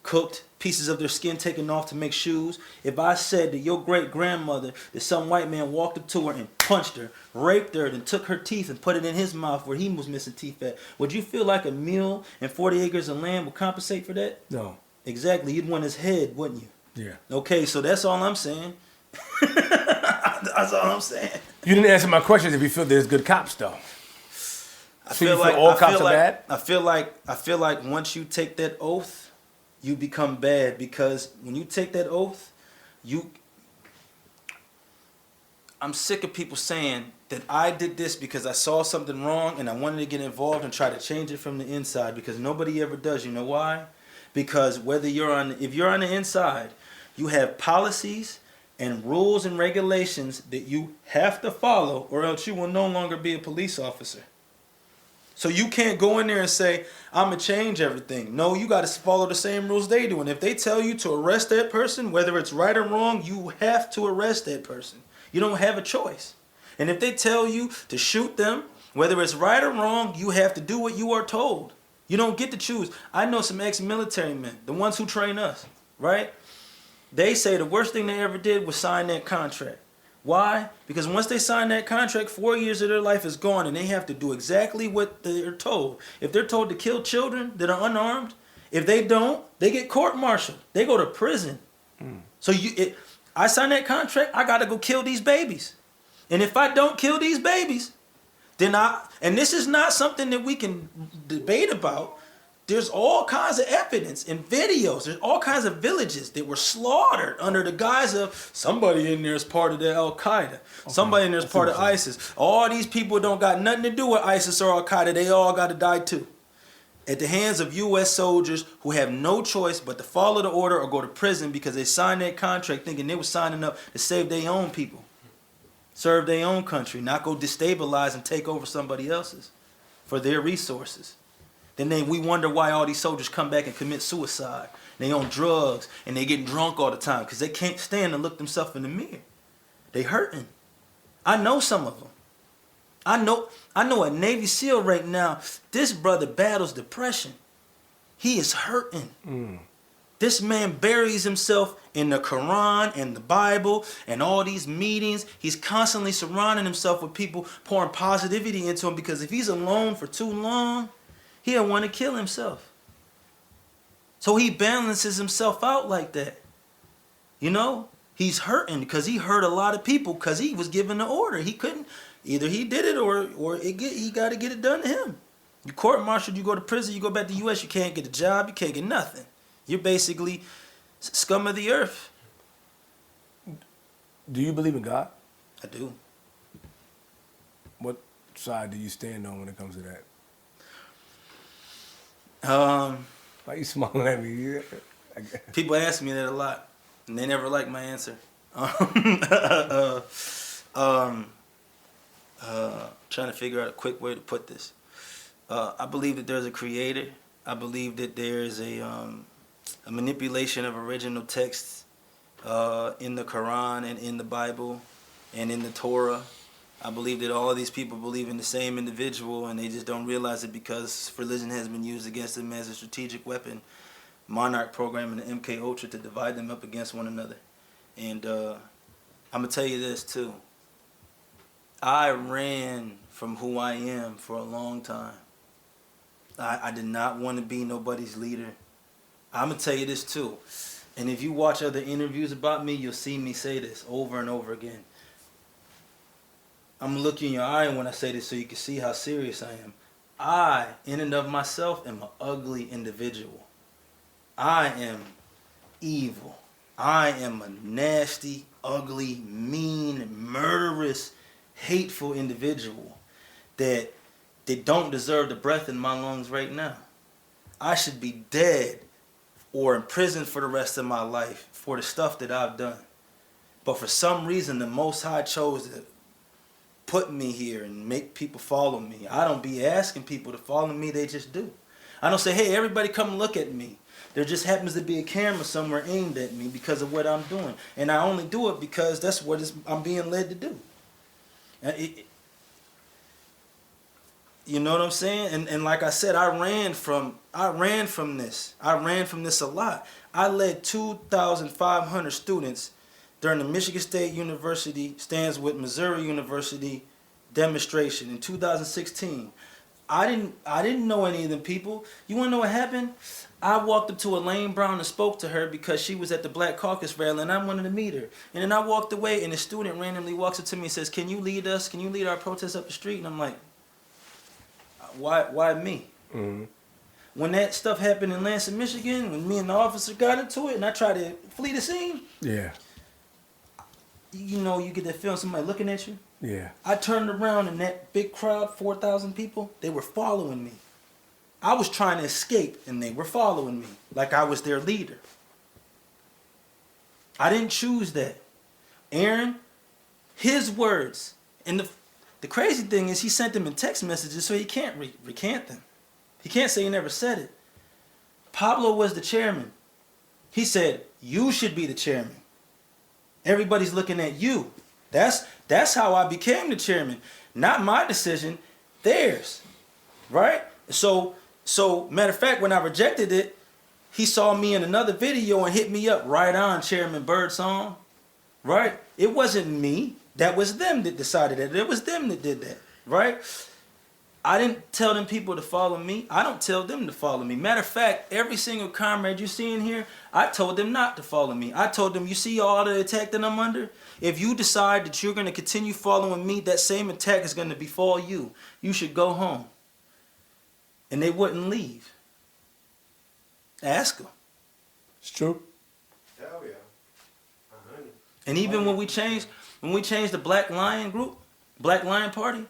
cooked, pieces of their skin taken off to make shoes. If I said that your great-grandmother, that some white man walked up to her and punched her, raped her, and took her teeth and put it in his mouth where he was missing teeth at, would you feel like a mule and 40 acres of land would compensate for that? No. Exactly. You'd want his head, wouldn't you? Yeah. Okay, so that's all I'm saying. That's all I'm saying. You didn't answer my question if you feel there's good cops, though. I feel like all cops are bad? I feel like once you take that oath, you become bad, because when you take that oath, I'm sick of people saying that I did this because I saw something wrong and I wanted to get involved and try to change it from the inside, because nobody ever does. You know why? Because if you're on the inside, you have policies and rules and regulations that you have to follow, or else you will no longer be a police officer. So you can't go in there and say, I'm going to change everything. No, you got to follow the same rules they do. And if they tell you to arrest that person, whether it's right or wrong, you have to arrest that person. You don't have a choice. And if they tell you to shoot them, whether it's right or wrong, you have to do what you are told. You don't get to choose. I know some ex-military men, the ones who train us, right? They say the worst thing they ever did was sign that contract. Why? Because once they sign that contract, 4 years of their life is gone, and they have to do exactly what they're told. If they're told to kill children that are unarmed, if they don't, they get court-martialed. They go to prison. So I signed that contract, I got to go kill these babies. And if I don't kill these babies, then and this is not something that we can debate about. There's all kinds of evidence and videos. There's all kinds of villages that were slaughtered under the guise of somebody in there is part of the Al-Qaeda. Somebody in there is part of ISIS. All these people don't got nothing to do with ISIS or Al-Qaeda. They all got to die too. At the hands of U.S. soldiers who have no choice but to follow the order or go to prison because they signed that contract thinking they were signing up to save their own people. Serve their own country, not go destabilize and take over somebody else's for their resources. Then we wonder why all these soldiers come back and commit suicide. They on drugs and they getting drunk all the time because they can't stand to look themselves in the mirror. They hurting. I know some of them. I know a Navy SEAL right now. This brother battles depression. He is hurting. This man buries himself in the Quran and the Bible and all these meetings. He's constantly surrounding himself with people pouring positivity into him, because if he's alone for too long, he'll want to kill himself. So he balances himself out like that. You know, he's hurting because he hurt a lot of people because he was given the order. He couldn't, either he did it or he got to get it done to him. You court-martialed, you go to prison, you go back to the U.S., you can't get a job, you can't get nothing. You're basically scum of the earth. Do you believe in God? I do. What side do you stand on when it comes to that? Why you smiling at me? People ask me that a lot, and they never like my answer. Trying to figure out a quick way to put this. I believe that there's a creator. I believe that there's a manipulation of original texts in the Quran and in the Bible and in the Torah. I believe that all of these people believe in the same individual, and they just don't realize it because religion has been used against them as a strategic weapon. Monarch program and the MK Ultra to divide them up against one another. And I'm going to tell you this too. I ran from who I am for a long time. I did not want to be nobody's leader. I'm going to tell you this too. And if you watch other interviews about me, you'll see me say this over and over again. I'm going to look you in your eye when I say this so you can see how serious I am. I, in and of myself, am an ugly individual. I am evil. I am a nasty, ugly, mean, murderous, hateful individual that don't deserve the breath in my lungs right now. I should be dead or in prison for the rest of my life for the stuff that I've done. But for some reason, the Most High chose to put me here and make people follow me. I don't be asking people to follow me, they just do. I don't say, hey, everybody come look at me. There just happens to be a camera somewhere aimed at me because of what I'm doing. And I only do it because that's what I'm being led to do. You know what I'm saying? And like I said, I ran from this. I ran from this a lot. I led 2,500 students during the Michigan State University stands with Missouri University demonstration in 2016. I didn't know any of them people. You want to know what happened? I walked up to Elaine Brown and spoke to her because she was at the Black Caucus rally and I wanted to meet her. And then I walked away and a student randomly walks up to me and says, can you lead us? Can you lead our protest up the street? And I'm like, why me? Mm-hmm. when that stuff happened in Lansing, Michigan, when me and the officer got into it and I tried to flee the scene, Yeah. you know, you get that feeling somebody looking at you. Yeah. I turned around and that big crowd, 4,000 people, they were following me. I was trying to escape and they were following me like I was their leader. I didn't choose that. Aaron, his words, and the crazy thing is he sent them in text messages so he can't recant them. He can't say he never said it. Pablo was the chairman. He said, you should be the chairman. Everybody's looking at you. That's how I became the chairman. Not my decision, theirs. Right? So matter of fact, when I rejected it, he saw me in another video and hit me up. Right on, Chairman Birdsong. Right? It wasn't me. That was them that decided that. It was them that did that. Right? I didn't tell them people to follow me. I don't tell them to follow me. Matter of fact, every single comrade you see in here, I told them not to follow me. I told them, you see all the attack that I'm under? If you decide that you're going to continue following me, that same attack is going to befall you. You should go home. And they wouldn't leave. Ask them. It's true. Hell yeah. And even when we changed the Black Lion group, Black Lion Party,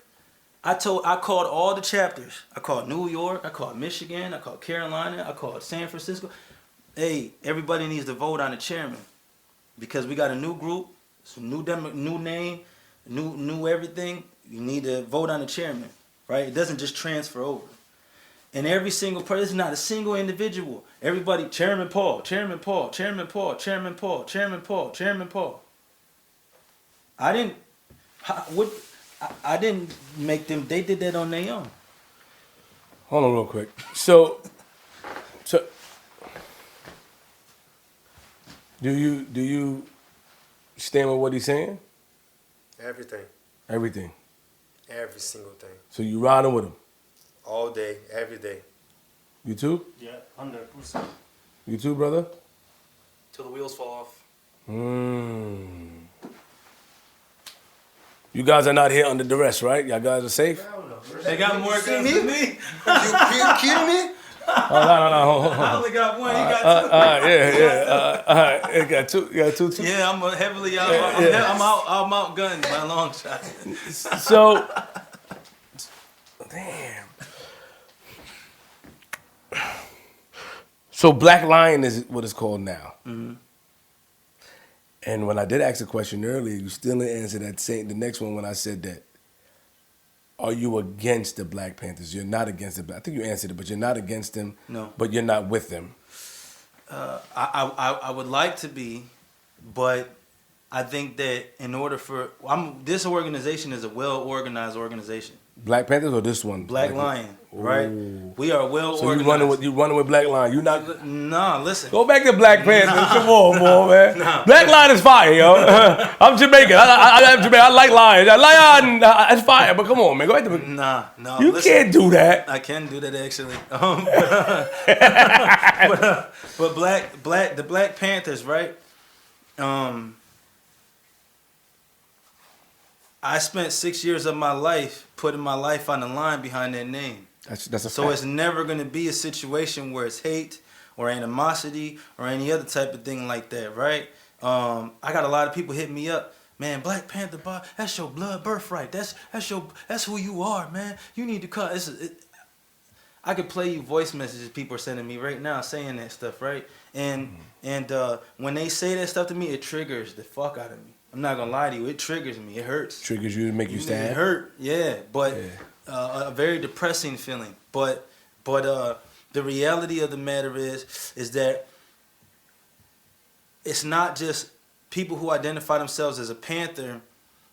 I called all the chapters. I called New York, I called Michigan, I called Carolina, I called San Francisco. Hey, everybody needs to vote on the chairman because we got a new group, some new name, new everything. You need to vote on the chairman, right? It doesn't just transfer over. And every single person, it's not a single individual. Everybody, Chairman Paul, Chairman Paul, Chairman Paul, Chairman Paul, Chairman Paul, Chairman Paul. I didn't make them. They did that on their own. Hold on real quick. So do you stand with what he's saying? Everything. Everything. Every single thing. So you riding with him? All day, every day. You too? Yeah, 100%. You too, brother? Till the wheels fall off. You guys are not here under duress, right? Y'all guys are safe? They got more guns than me. You kidding me? No. I only got one. You got two. All right. You got two. You got two. Yeah, I'm heavily out. I'm outgunned by a long shot. So, damn. So Black Lion is what it's called now. Mm-hmm. And when I did ask the question earlier, you still didn't answer the next one when I said that. Are you against the Black Panthers? You're not against the Black. I think you answered it, but you're not against them. No. But you're not with them. I would like to be, but I think that in order for this organization is a well-organized organization. Black Panthers or this one? Black Lion, right? We are well So organized. you running with Black Lion? You not? Nah, listen. Go back to Black Panthers. Come on, boy, man. Black Lion is fire, yo. I'm Jamaican. I'm Jamaican. I like lions. Lion, it's fire. But come on, man. Go back to. No. You listen, can't do that. I can do that actually. But the Black Panthers, right? I spent 6 years of my life putting my life on the line behind that name. That's a So fact. it's never going to be a situation where it's hate or animosity or any other type of thing like that, right? I got a lot of people hit me up, man. Black Panther Party, that's your blood birthright. That's who you are, man. You need to cut. I could play you voice messages people are sending me right now saying that stuff, right? And when they say that stuff to me, it triggers the fuck out of me. I'm not gonna lie to you, it triggers me. It hurts. Triggers you to make you stand. It hurt, yeah. But a very depressing feeling. But the reality of the matter is that it's not just people who identify themselves as a Panther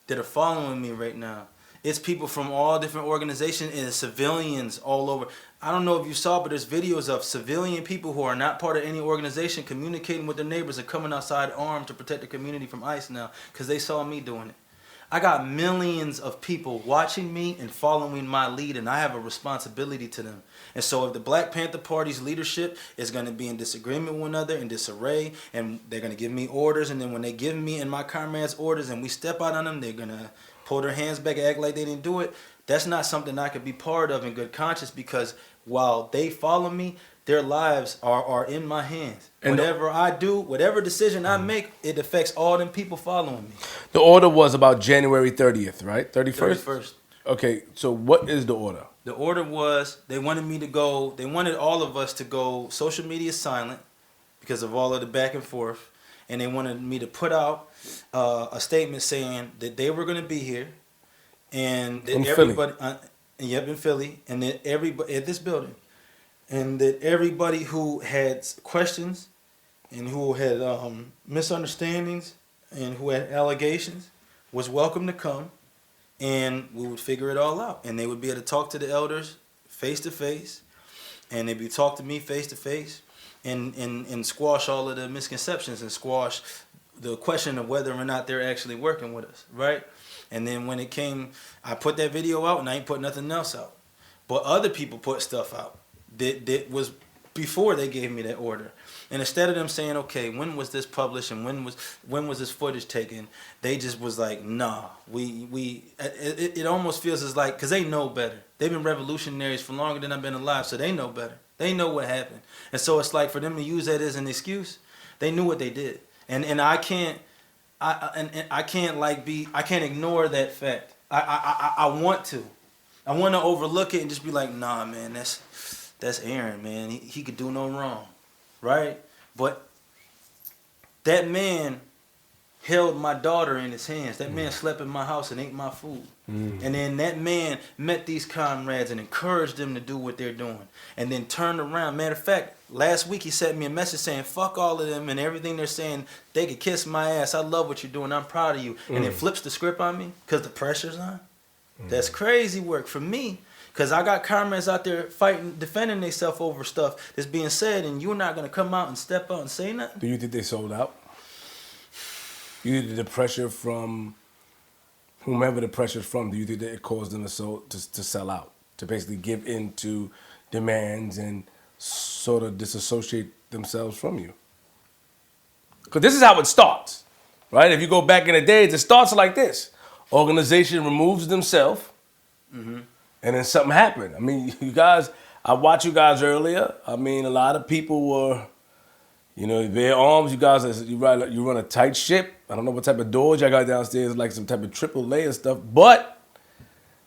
that are following me right now. It's people from all different organizations and civilians all over. I don't know if you saw, but there's videos of civilian people who are not part of any organization communicating with their neighbors and coming outside armed to protect the community from ICE now because they saw me doing it. I got millions of people watching me and following my lead, and I have a responsibility to them. And so if the Black Panther Party's leadership is going to be in disagreement with one another, in disarray, and they're going to give me orders, and then when they give me and my comrades orders and we step out on them, they're going to pull their hands back and act like they didn't do it, that's not something I could be part of in good conscience, because while they follow me, their lives are in my hands. And whatever I do, whatever decision I make, it affects all them people following me. the order was about January 30th, right? 31st? 31st. Okay, so what is the order? The order was they wanted me to go, they wanted all of us to go social media silent because of all of the back and forth. And they wanted me to put out a statement saying that they were going to be here. And that In everybody, in Philly, and that everybody at this building, and that everybody who had questions and who had misunderstandings and who had allegations was welcome to come, and we would figure it all out. And they would be able to talk to the elders face to face, and they'd be talk to me face to face, and squash all of the misconceptions and squash the question of whether or not they're actually working with us, right? And then when it came, I put that video out, and I ain't put nothing else out. But other people put stuff out that was before they gave me that order. And instead of them saying, okay, when was this published and when was this footage taken, they just was like, nah, it almost feels as like, because they know better. They've been revolutionaries for longer than I've been alive, so they know better. They know what happened. And so it's like for them to use that as an excuse, they knew what they did. And I can't I can't ignore that fact. I want to overlook it and just be like, nah, man, that's Aaron, man. He could do no wrong, right? But that man held my daughter in his hands. That man slept in my house and ate my food. And then that man met these comrades and encouraged them to do what they're doing. And then turned around. Matter of fact, last week he sent me a message saying, fuck all of them and everything they're saying. They could kiss my ass. I love what you're doing. I'm proud of you. And then flips the script on me because the pressure's on. That's crazy work for me. Because I got comrades out there fighting, defending themselves over stuff that's being said, and you're not going to come out and step out and say nothing? Do you think they sold out? You think the pressure from whomever the pressure's from, do you think that it caused them to sell out? To basically give in to demands and sort of disassociate themselves from you? Because this is how it starts, right? If you go back in the days, it starts like this. Organization removes themselves, and then something happened. I mean, you guys, I watched you guys earlier. I mean, a lot of people were, bare arms. You guys, you run a tight ship. I don't know what type of doors y'all got downstairs, like some type of triple layer stuff. But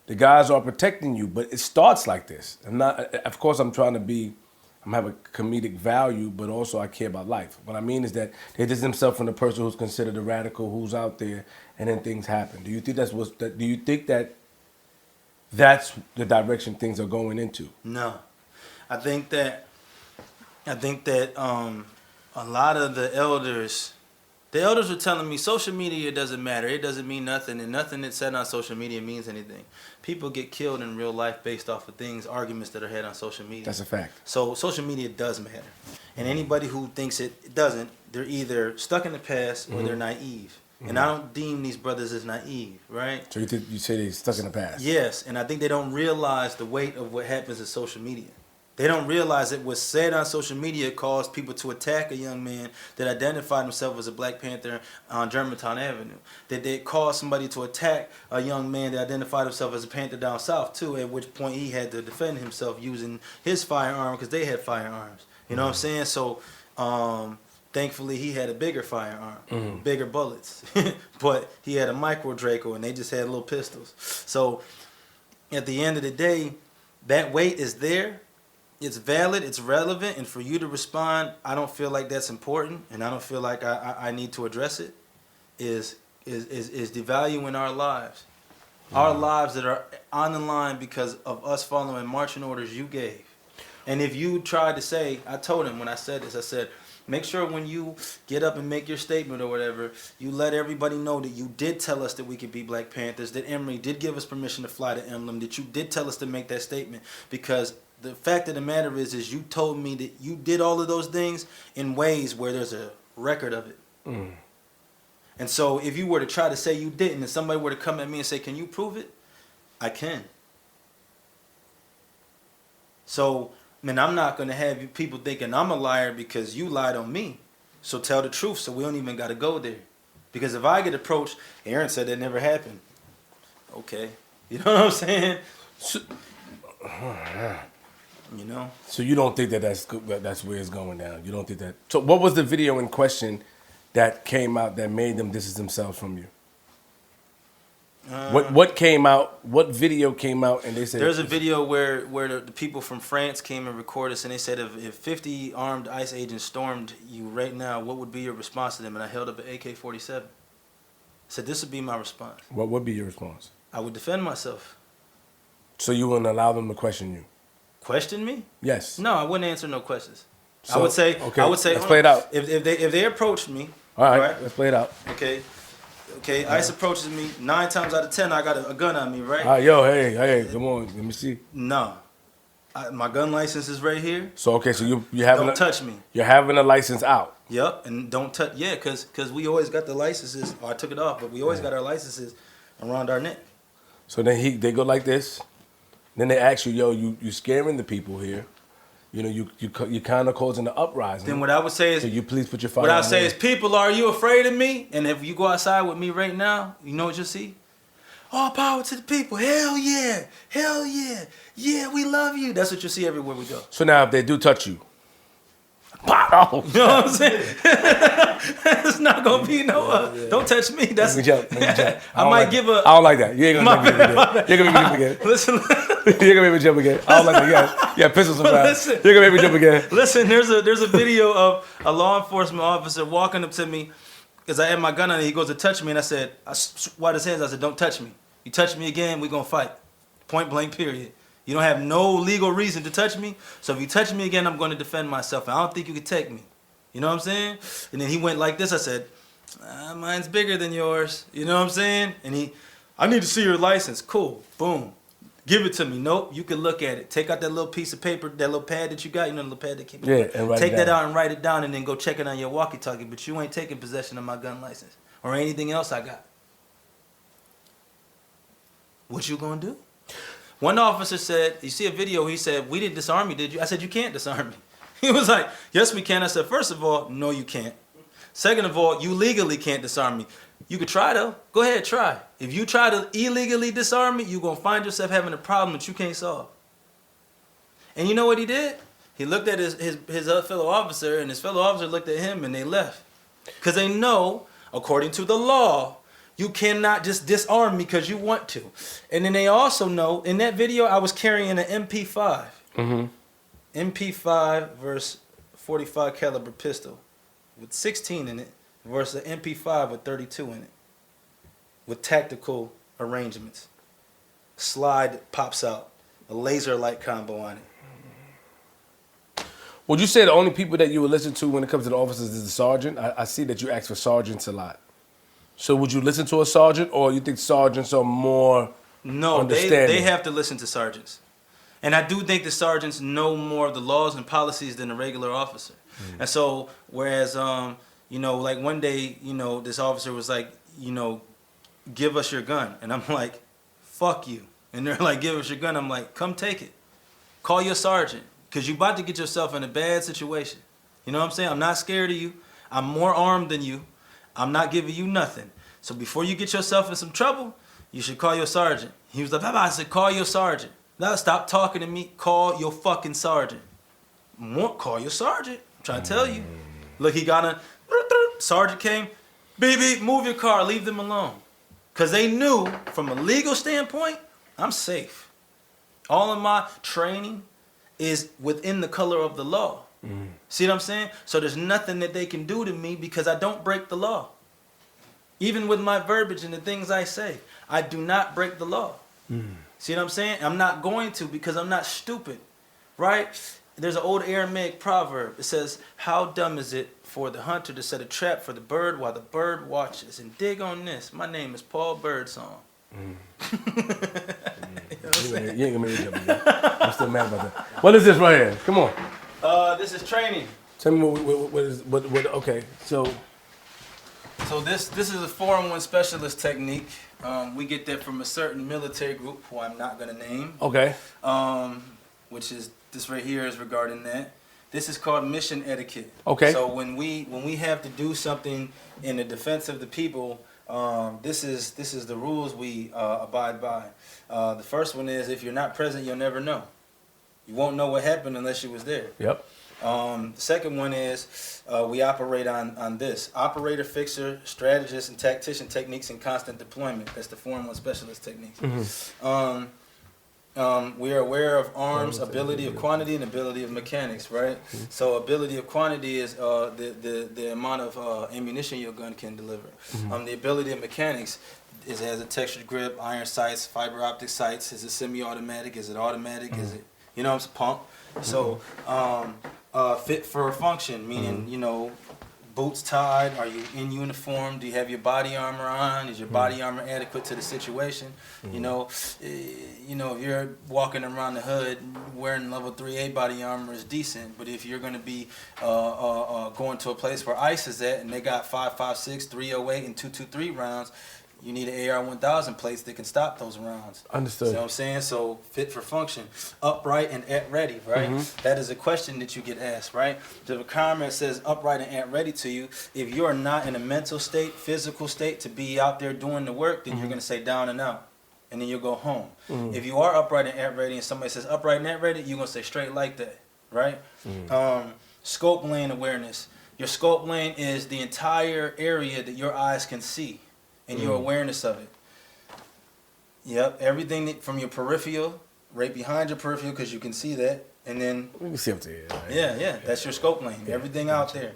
the guys are protecting you. But it starts like this. Of course, I'm have a comedic value, but also I care about life. What I mean is that they distance themselves from the person who's considered a radical, who's out there, and then things happen. Do you think do you think that that's the direction things are going into? No. I think that a lot of the elders were telling me social media doesn't matter. It doesn't mean nothing, and nothing that's said on social media means anything. People get killed in real life based off of arguments that are had on social media. That's a fact. So social media does matter. And anybody who thinks it doesn't, they're either stuck in the past or they're naive. And I don't deem these brothers as naive, right? So you say they're stuck in the past? Yes, and I think they don't realize the weight of what happens in social media. They don't realize that what's said on social media caused people to attack a young man that identified himself as a Black Panther on Germantown Avenue. That they caused somebody to attack a young man that identified himself as a Panther down south too, at which point he had to defend himself using his firearm because they had firearms. You know what I'm saying? So thankfully he had a bigger firearm, bigger bullets. But he had a micro Draco and they just had little pistols. So at the end of the day, that weight is there. It's valid, it's relevant, and for you to respond, I don't feel like that's important, and I don't feel like I need to address it, is devaluing our lives. Our lives that are on the line because of us following marching orders you gave. And if you tried to say, I told him when I said this, I said, make sure when you get up and make your statement or whatever, you let everybody know that you did tell us that we could be Black Panthers, that Emory did give us permission to fly the emblem, that you did tell us to make that statement, because the fact of the matter is you told me that you did all of those things in ways where there's a record of it. And so if you were to try to say you didn't and somebody were to come at me and say, can you prove it? I can. So, man, I'm not going to have people thinking I'm a liar because you lied on me. So tell the truth so we don't even got to go there. Because if I get approached, Aaron said that never happened. Okay. You know what I'm saying? So, You know? so you don't think that's good, that's where it's going down? You don't think that? So what was the video in question that came out that made them distance themselves from you? What came out? What video came out and they said There's a video where the people from France came and recorded us, and they said if 50 armed ICE agents stormed you right now, what would be your response to them? And I held up an AK-47. I said this would be my response. What would be your response? I would defend myself. So you wouldn't allow them to question you? Question me? Yes. No, I wouldn't answer no questions. So, I would say, okay, let's hold play it on. out. If they approached me, All right, let's play it out. Okay, ICE approaches me 9 times out of 10. I got a gun on me, right? All right, yo, hey, come on, let me see. No, my gun license is right here. So okay, so you having Don't touch me. You're having a license out. Yep, and don't touch. Yeah, cause we always got the licenses. Oh, I took it off, but we always got our licenses around our neck. So then they go like this. Then they ask you, yo, you scaring the people here. You know, you kind of causing the uprising. Then what I would say is, so you please put your fire. what I say is, people, are you afraid of me? And if you go outside with me right now, you know what you'll see? All power to the people. Hell yeah. Hell yeah. Yeah, we love you. That's what you'll see everywhere we go. So now if they do touch you, oh, you know what I'm saying? It's not gonna be no. Don't touch me. That's. Let me jump. I might give a. I don't like that. You ain't gonna make me jump again. You're gonna make me jump again. Listen. You're gonna make me jump again. I don't like that. Yeah, pistols sometimes. Listen. You're gonna make me jump again. Listen, there's a video of a law enforcement officer walking up to me because I had my gun on and he goes to touch me and I said, I swat his hands. I said, don't touch me. You touch me again, we gonna fight. Point blank. Period. You don't have no legal reason to touch me. So if you touch me again, I'm going to defend myself. And I don't think you can take me. You know what I'm saying? And then he went like this. I said, mine's bigger than yours. You know what I'm saying? And I need to see your license. Cool. Boom. Give it to me. Nope. You can look at it. Take out that little piece of paper, that little pad that you got. You know the little pad that keeps. Yeah, and write Take it that down. out and write it down, and then go check it on your walkie-talkie. But you ain't taking possession of my gun license or anything else I got. What you gonna do? One officer said, you see a video, he said, we didn't disarm you, did you? I said, you can't disarm me. He was like, yes, we can. I said, first of all, no, you can't. Second of all, you legally can't disarm me. You could try, though. Go ahead, try. If you try to illegally disarm me, you're going to find yourself having a problem that you can't solve. And you know what he did? He looked at his fellow officer, and his fellow officer looked at him, and they left. Because they know, according to the law, you cannot just disarm me because you want to. And then they also know, in that video, I was carrying an MP5. Mm-hmm. MP5 versus 45 caliber pistol with 16 in it versus an MP5 with 32 in it with tactical arrangements. Slide that pops out. A laser light combo on it. Would you say the only people that you would listen to when it comes to the officers is the sergeant? I see that you ask for sergeants a lot. So would you listen to a sergeant, or you think sergeants are more understanding? They have to listen to sergeants. And I do think the sergeants know more of the laws and policies than a regular officer. And so, whereas, like one day, this officer was like, give us your gun. And I'm like, fuck you. And they're like, give us your gun. I'm like, come take it. Call your sergeant. Because you're about to get yourself in a bad situation. You know what I'm saying? I'm not scared of you. I'm more armed than you. I'm not giving you nothing. So before you get yourself in some trouble, you should call your sergeant. He was like, I said, call your sergeant. Now stop talking to me. Call your fucking sergeant. Call your sergeant. I'm trying to tell you. Look, he got a sergeant came. Beep, beep, move your car. Leave them alone. Because they knew from a legal standpoint, I'm safe. All of my training is within the color of the law. See what I'm saying? So there's nothing that they can do to me because I don't break the law. Even with my verbiage and the things I say, I do not break the law. See what I'm saying? I'm not going to because I'm not stupid, right? There's an old Aramaic proverb. It says, how dumb is it for the hunter to set a trap for the bird while the bird watches? And dig on this. My name is Paul Birdsong. You ain't gonna make me jump again. I'm still mad about that. What is this right here? Come on. This is training. Tell me what okay, so this is a 4-on-1 specialist technique. We get that from a certain military group who I'm not going to name. Okay. Which is, this right here is regarding that. This is called mission etiquette. Okay. So when we have to do something in the defense of the people, This is the rules we abide by. The first one is if you're not present, you'll never know. You won't know what happened unless you was there. Yep. The second one is we operate on this. Operator, fixer, strategist, and tactician techniques in constant deployment. That's the Form 1 specialist techniques. We are aware of arms, ability of quantity, and ability of mechanics, right? So ability of quantity is the amount of ammunition your gun can deliver. The ability of mechanics is it has a textured grip, iron sights, fiber optic sights. Is it semi-automatic? Is it automatic? Is it, you know, it's pump. So fit for a function, meaning, you know, boots tied, are you in uniform, do you have your body armor on, is your body armor adequate to the situation? You know, if you're walking around the hood wearing level 3A body armor is decent, but if you're going to be going to a place where ICE is at and they got 5.56, 308, and 223 rounds, you need an AR-1000 plates that can stop those rounds. Understood. See what I'm saying? So fit for function, upright and at ready, right? That is a question that you get asked, right? The requirement says upright and at ready to you. If you're not in a mental state, physical state to be out there doing the work, then you're going to say down and out, and then you'll go home. If you are upright and at ready and somebody says upright and at ready, you're going to say straight like that, right? Scope lane awareness. Your scope lane is the entire area that your eyes can see and your awareness of it. Yep, everything from your peripheral, right behind your peripheral, because you can see that, and then We can see up to here. Right? yeah, that's your scope lane. Everything out there.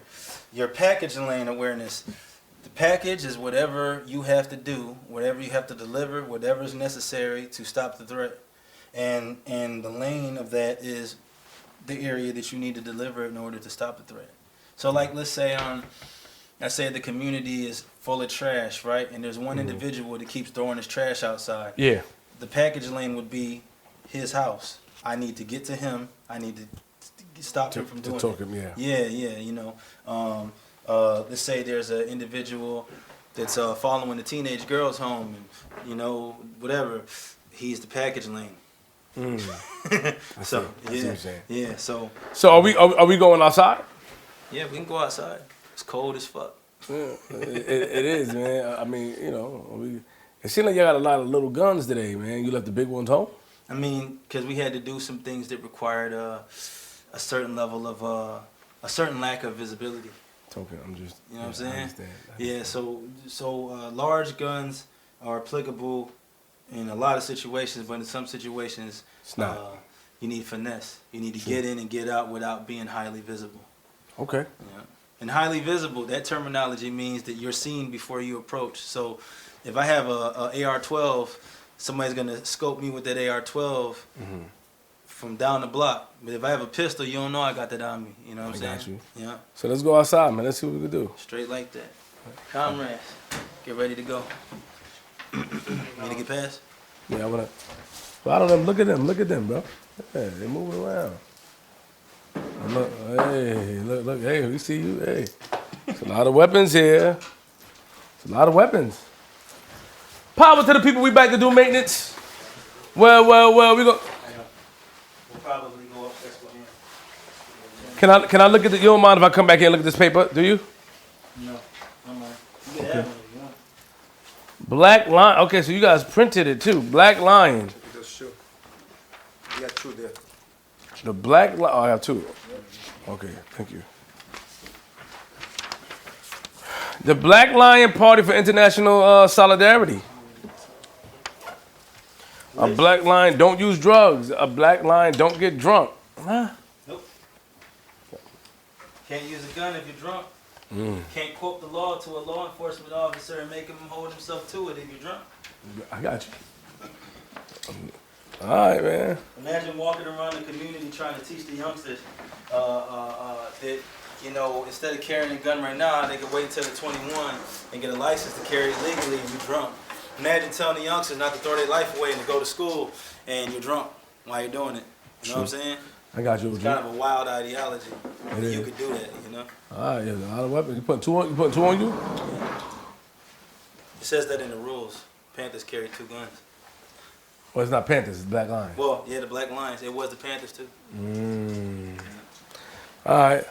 Your package lane awareness. The package is whatever you have to do, whatever you have to deliver, whatever is necessary to stop the threat, and the lane of that is the area that you need to deliver in order to stop the threat. So, like, let's say I say the community is full of trash, right? And there's one individual that keeps throwing his trash outside. Yeah. The package lane would be his house. I need to get to him. I need to stop him from doing it. Yeah, you know. Let's say there's an individual that's following a teenage girl's home, and, you know, whatever. He's the package lane. So, yeah, so. So are we going outside? Yeah, we can go outside. It's cold as fuck. Yeah, it is, man. I mean, you know, it seems like you got a lot of little guns today, man. You left the big ones home? I mean, because we had to do some things that required a certain level of, a certain lack of visibility. Okay, I'm just, you know what I'm saying? I understand. Yeah, so large guns are applicable in a lot of situations, but in some situations, it's not. You need finesse. You need to get in and get out without being highly visible. Okay. Yeah. And highly visible, that terminology means that you're seen before you approach. So if I have a AR-12, somebody's going to scope me with that AR-12 from down the block. But if I have a pistol, you don't know I got that on me. You know what I'm saying? Got you. Yeah. So let's go outside, man. Let's see what we can do. Straight like that. Comrades, get ready to go. Need to get past? Yeah, I want to. Follow them. Look at them. Look at them, bro. Yeah, they're moving around. Look, hey, look, hey, we see you, hey. There's a lot of weapons here. There's a lot of weapons. Power to the people, we back to do maintenance. Well, we go. We'll probably go upstairs with him. Can I look at the, you don't mind if I come back here and look at this paper, do you? No, I'm not. You can have one if you want. Black Lion, okay, so you guys printed it too. Black Lion. That's sure. You got two there. The Black Lion, oh, I have two. Okay, thank you. The Black Lion Party for International Solidarity. A Black Lion don't use drugs. A Black Lion don't get drunk. Huh? Nope. Can't use a gun if you're drunk. Can't quote the law to a law enforcement officer and make him hold himself to it if you're drunk. I got you. All right, man. Imagine walking around the community trying to teach the youngsters that, you know, instead of carrying a gun right now, they could wait until they're 21 and get a license to carry it legally and be drunk. Imagine telling the youngsters not to throw their life away and to go to school and you're drunk while you're doing it. You know what I'm saying? I got you. It's kind of a wild ideology. It is. You could do that, you know? All right, yeah, a lot of weapons. You putting two on? You putting two on you? It says that in the rules. Panthers carry 2 guns. Well, it's not Panthers. It's Black Lions. Well, yeah, the Black Lions. It was the Panthers too. All right.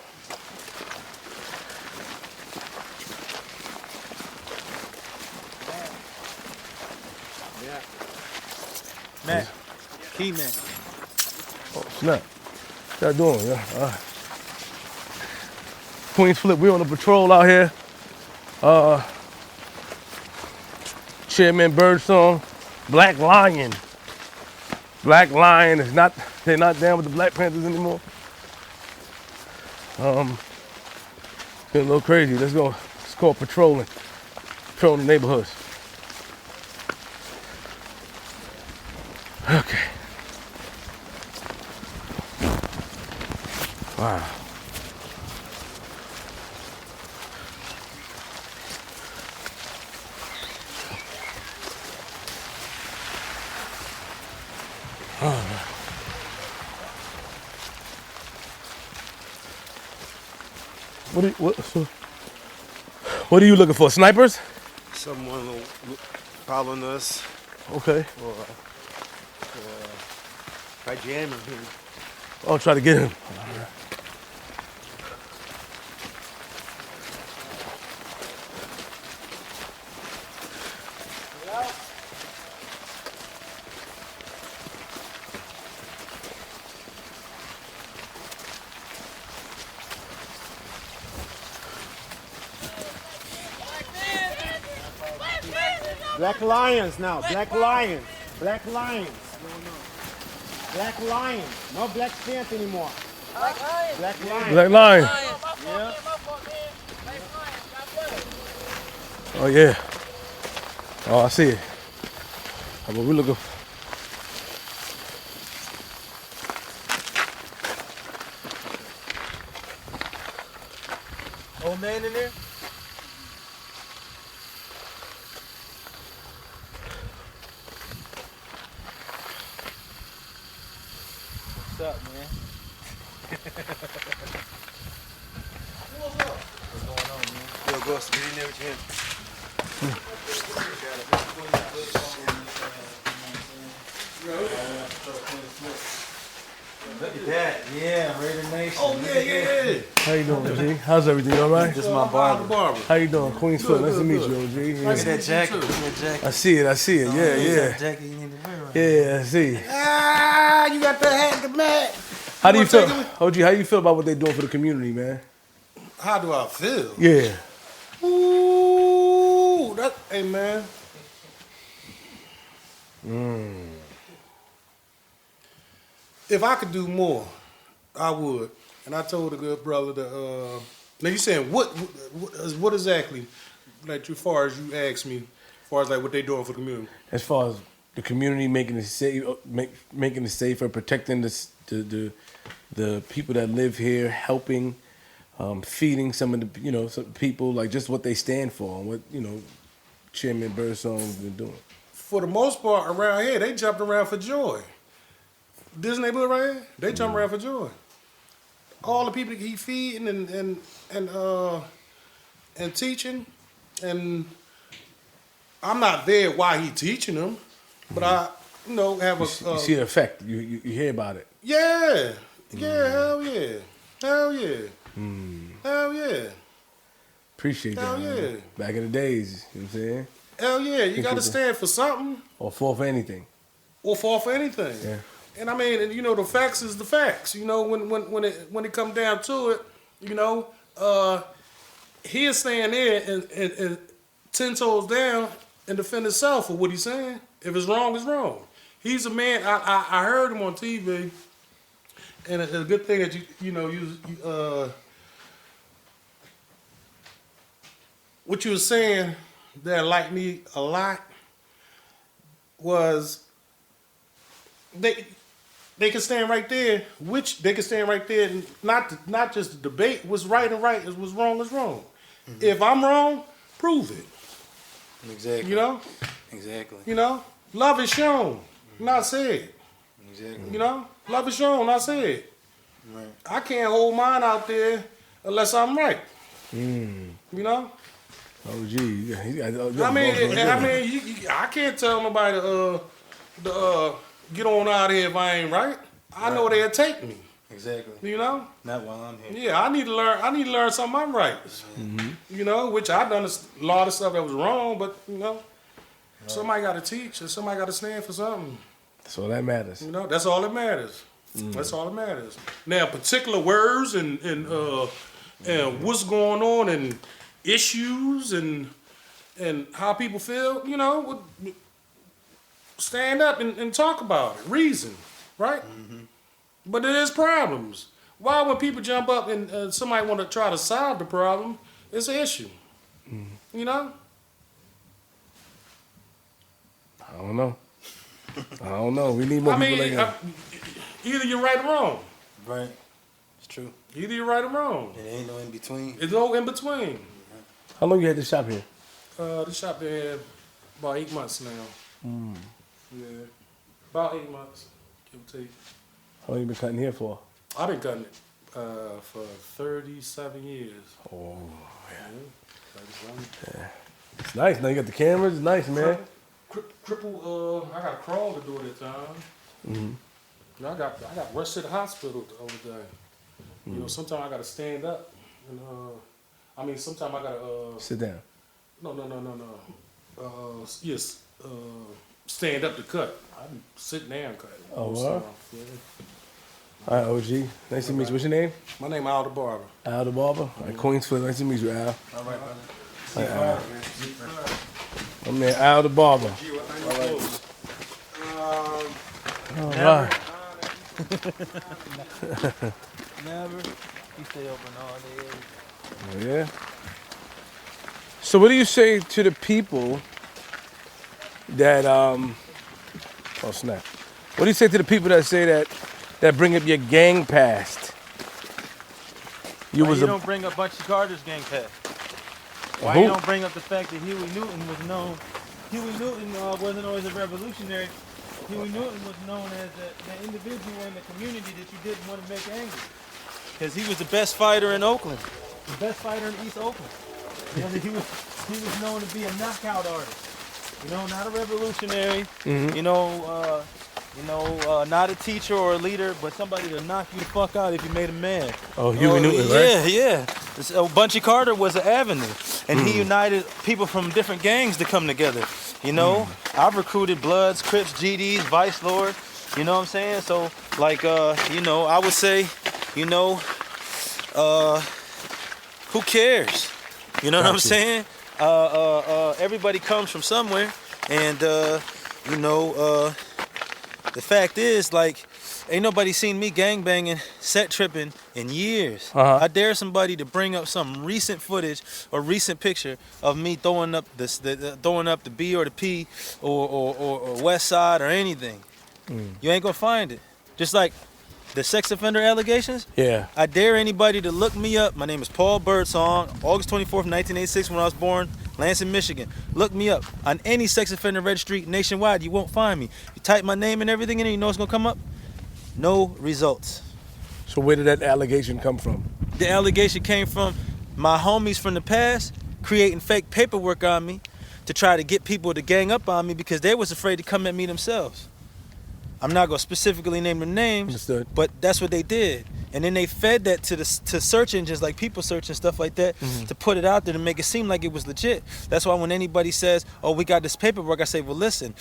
Matt. Key man. Oh, snap. What y'all doing, yeah? Queenzflip, we're on a patrol out here. Chairman Birdsong, Black Lion. Black Lion is not, they're not down with the Black Panthers anymore. Been a little crazy. Let's go. It's called patrolling. Patrolling the neighborhoods. Okay. Wow. What are you looking for? Snipers? Someone following us Okay. or by jamming him. I'll try to get him. Black Lions now. Black Lions. Black Lions. Black Lions. No Black Panther anymore. Black Lions. Black Lion. Yeah. Oh yeah. Oh, I see it. Oh, but we're looking. Old man in there? What's up, man? What's going on, man? Yo, Gus, get in there with him. Look at that. Yeah, Raider Nation. Oh, yeah. How you doing, G? How's everything? All right? This is my barber. How you doing? Queenzflip. Nice to meet you, OG. Look at Yeah. that jacket. Look at that jacket. I see it. Yeah, yeah. Jacket you need to wear right Yeah, I see. Ah, you got the hat, the mat. How do you feel, wanna take OG? How you feel about what they're doing for the community, man? How do I feel? Yeah. Ooh, hey, man. If I could do more, I would. And I told the good brother to, now you saying what exactly, like as far as you asked me, as far as like what they doing for the community? As far as the community making it safe, making it safer, protecting the people that live here, helping, feeding some of the some people, like just what they stand for and what Chairman Birdsong's been doing. For the most part around here, they jumped around for joy. This neighborhood right here, they jump around for joy. All the people he feeding and teaching, and I'm not there while he teaching them, but I have a You see the effect. You hear about it. yeah, hell yeah, hell yeah, hell yeah, Appreciate Hell that. Man. yeah. Back in the days, you know what I'm saying? hell yeah. You got to Appreciate stand for something Or fall for anything. or fall for anything. Yeah. And I mean, the facts is the facts. When it comes down to it, he'll stand there and 10 toes down and defend himself for what he's saying. If it's wrong, it's wrong. He's a man. I heard him on TV, and it's a good thing that what you were saying that liked me a lot was they can stand right there, and not just the debate what's right and right, is what's wrong is wrong. Mm-hmm. If I'm wrong, prove it. Exactly. Exactly. Love is shown, not said. Exactly. Love is shown, not said. Right. I can't hold mine out there unless I'm right. Oh, gee. I can't tell nobody to get on out of here if I ain't right. I know they'll take me. Exactly. Not while I'm here. Yeah, I need to learn something I'm right. Mm-hmm. Which I done a lot of stuff that was wrong, but somebody got to teach and somebody got to stand for something. That's all that matters. You know, that's all that matters. That's all that matters. Now, particular words and what's going on and issues and how people feel, you know, stand up and talk about it. Reason, right? But there is problems. Why when people jump up and somebody want to try to solve the problem, it's an issue. You know? I don't know. We need more people like that. Either you're right or wrong. Right. It's true. Either you're right or wrong. There ain't no in between. There's no in between. How long you had this shop here? The shop been here about 8 months now. Yeah. About 8 months, give or take. How long you been cutting here for? I've been cutting it for 37 years. Oh, Yeah. 37. yeah. It's nice. Now you got the cameras. It's nice, man. Cripple, I got a crawl to do at a time. I got rushed to the hospital the other day. You know, sometimes I got to stand up. And, sometimes I got to... Sit down. No. Yes, stand up to cut. I sit down cutting. Oh, wow. Yeah. All right, OG. Nice to meet you. What's your name? My name is Al the Barber. Al the Barber? All right, Queenzflip. Nice to meet you, Al. All right, brother. All right, Al. My man, Al the Barber. All right. Never. You stay open all day. Oh, yeah. So what do you say to the people that oh snap. What do you say to the people that say that bring up your gang past? You don't bring up Bunchy Carter's gang past? Why you don't bring up the fact that Huey Newton was known? Huey Newton wasn't always a revolutionary. Huey Newton was known as the individual in the community that you didn't want to make angry. Because he was the best fighter in Oakland. The best fighter in East Oakland. You know, he was known to be a knockout artist. You know, not a revolutionary. You know, not a teacher or a leader, but somebody to knock you the fuck out if you made him mad. Oh, Huey Newton, right? Yeah. Bunchy Carter was an avenue, and he united people from different gangs to come together. You know, I've recruited Bloods, Crips, GDs, Vice Lord. You know what I'm saying? So, like, you know, I would say, you know, who cares? You know what I'm saying? Everybody comes from somewhere, and you know, the fact is, like, ain't nobody seen me gangbanging, set tripping in years. I dare somebody to bring up some recent footage or recent picture of me throwing up the B or the P or West Side or anything. You ain't gonna find it. Just like the sex offender allegations. Yeah. I dare anybody to look me up. My name is Paul Birdsong. August 24th, 1986, when I was born, Lansing, Michigan. Look me up on any sex offender registry nationwide. You won't find me. You type my name and everything in it, you know what's gonna come up? No results. So where did that allegation come from? The allegation came from my homies from the past creating fake paperwork on me to try to get people to gang up on me because they was afraid to come at me themselves. I'm not gonna specifically name their names, Understood. but that's what they did. And then they fed that to search engines like People Search and stuff like that to put it out there to make it seem like it was legit. That's why when anybody says, "Oh, we got this paperwork," I say, "Well, listen,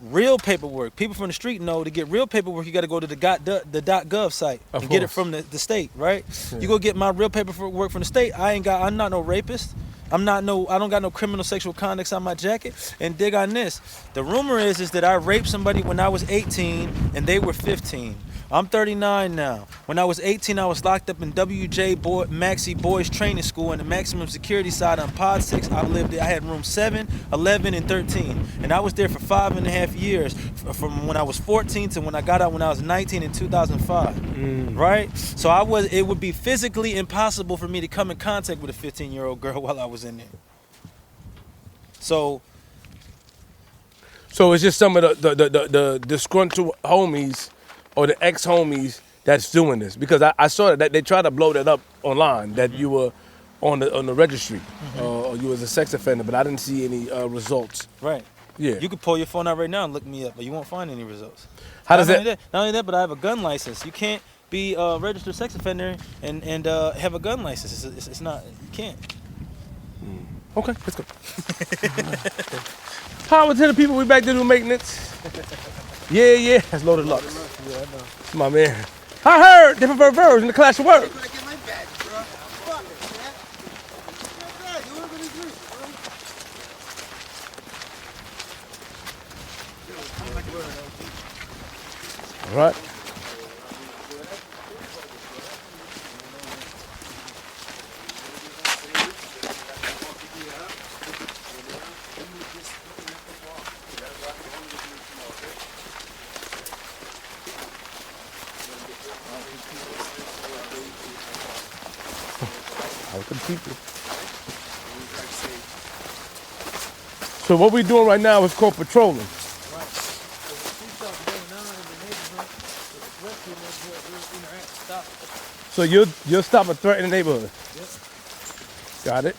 real paperwork. People from the street know to get real paperwork, you got to go to the .gov site and get it from the state, right? Yeah. You go get my real paperwork from the state. I'm not no rapist. I don't got no criminal sexual conducts on my jacket. And dig on this. The rumor is that I raped somebody when I was 18 and they were 15. I'm 39 now. When I was 18, I was locked up in WJ Maxie Boys Training School in the maximum security side on Pod 6. I had room 7, 11, and 13. And I was there for 5.5 years, from when I was 14 to when I got out when I was 19 in 2005. Right? So it would be physically impossible for me to come in contact with a 15-year-old girl while I was in there. So it's just some of the disgruntled homies or the ex-homies that's doing this, because I saw that they tried to blow that up online, that you were on the registry or you was a sex offender, but I didn't see any results. Right. Yeah. You could pull your phone out right now and look me up, but you won't find any results. How does Not only that, but I have a gun license. You can't be a registered sex offender and have a gun license. It's not. You can't. Okay, let's go. Power to the people. We back to do maintenance. Yeah. That's Loaded Lux. Yeah, I know. That's my man. I heard different verbs in the Clash of Words. All right. People. So what we're doing right now is called patrolling. So you'll stop a threat in the neighborhood. Yep. Got it.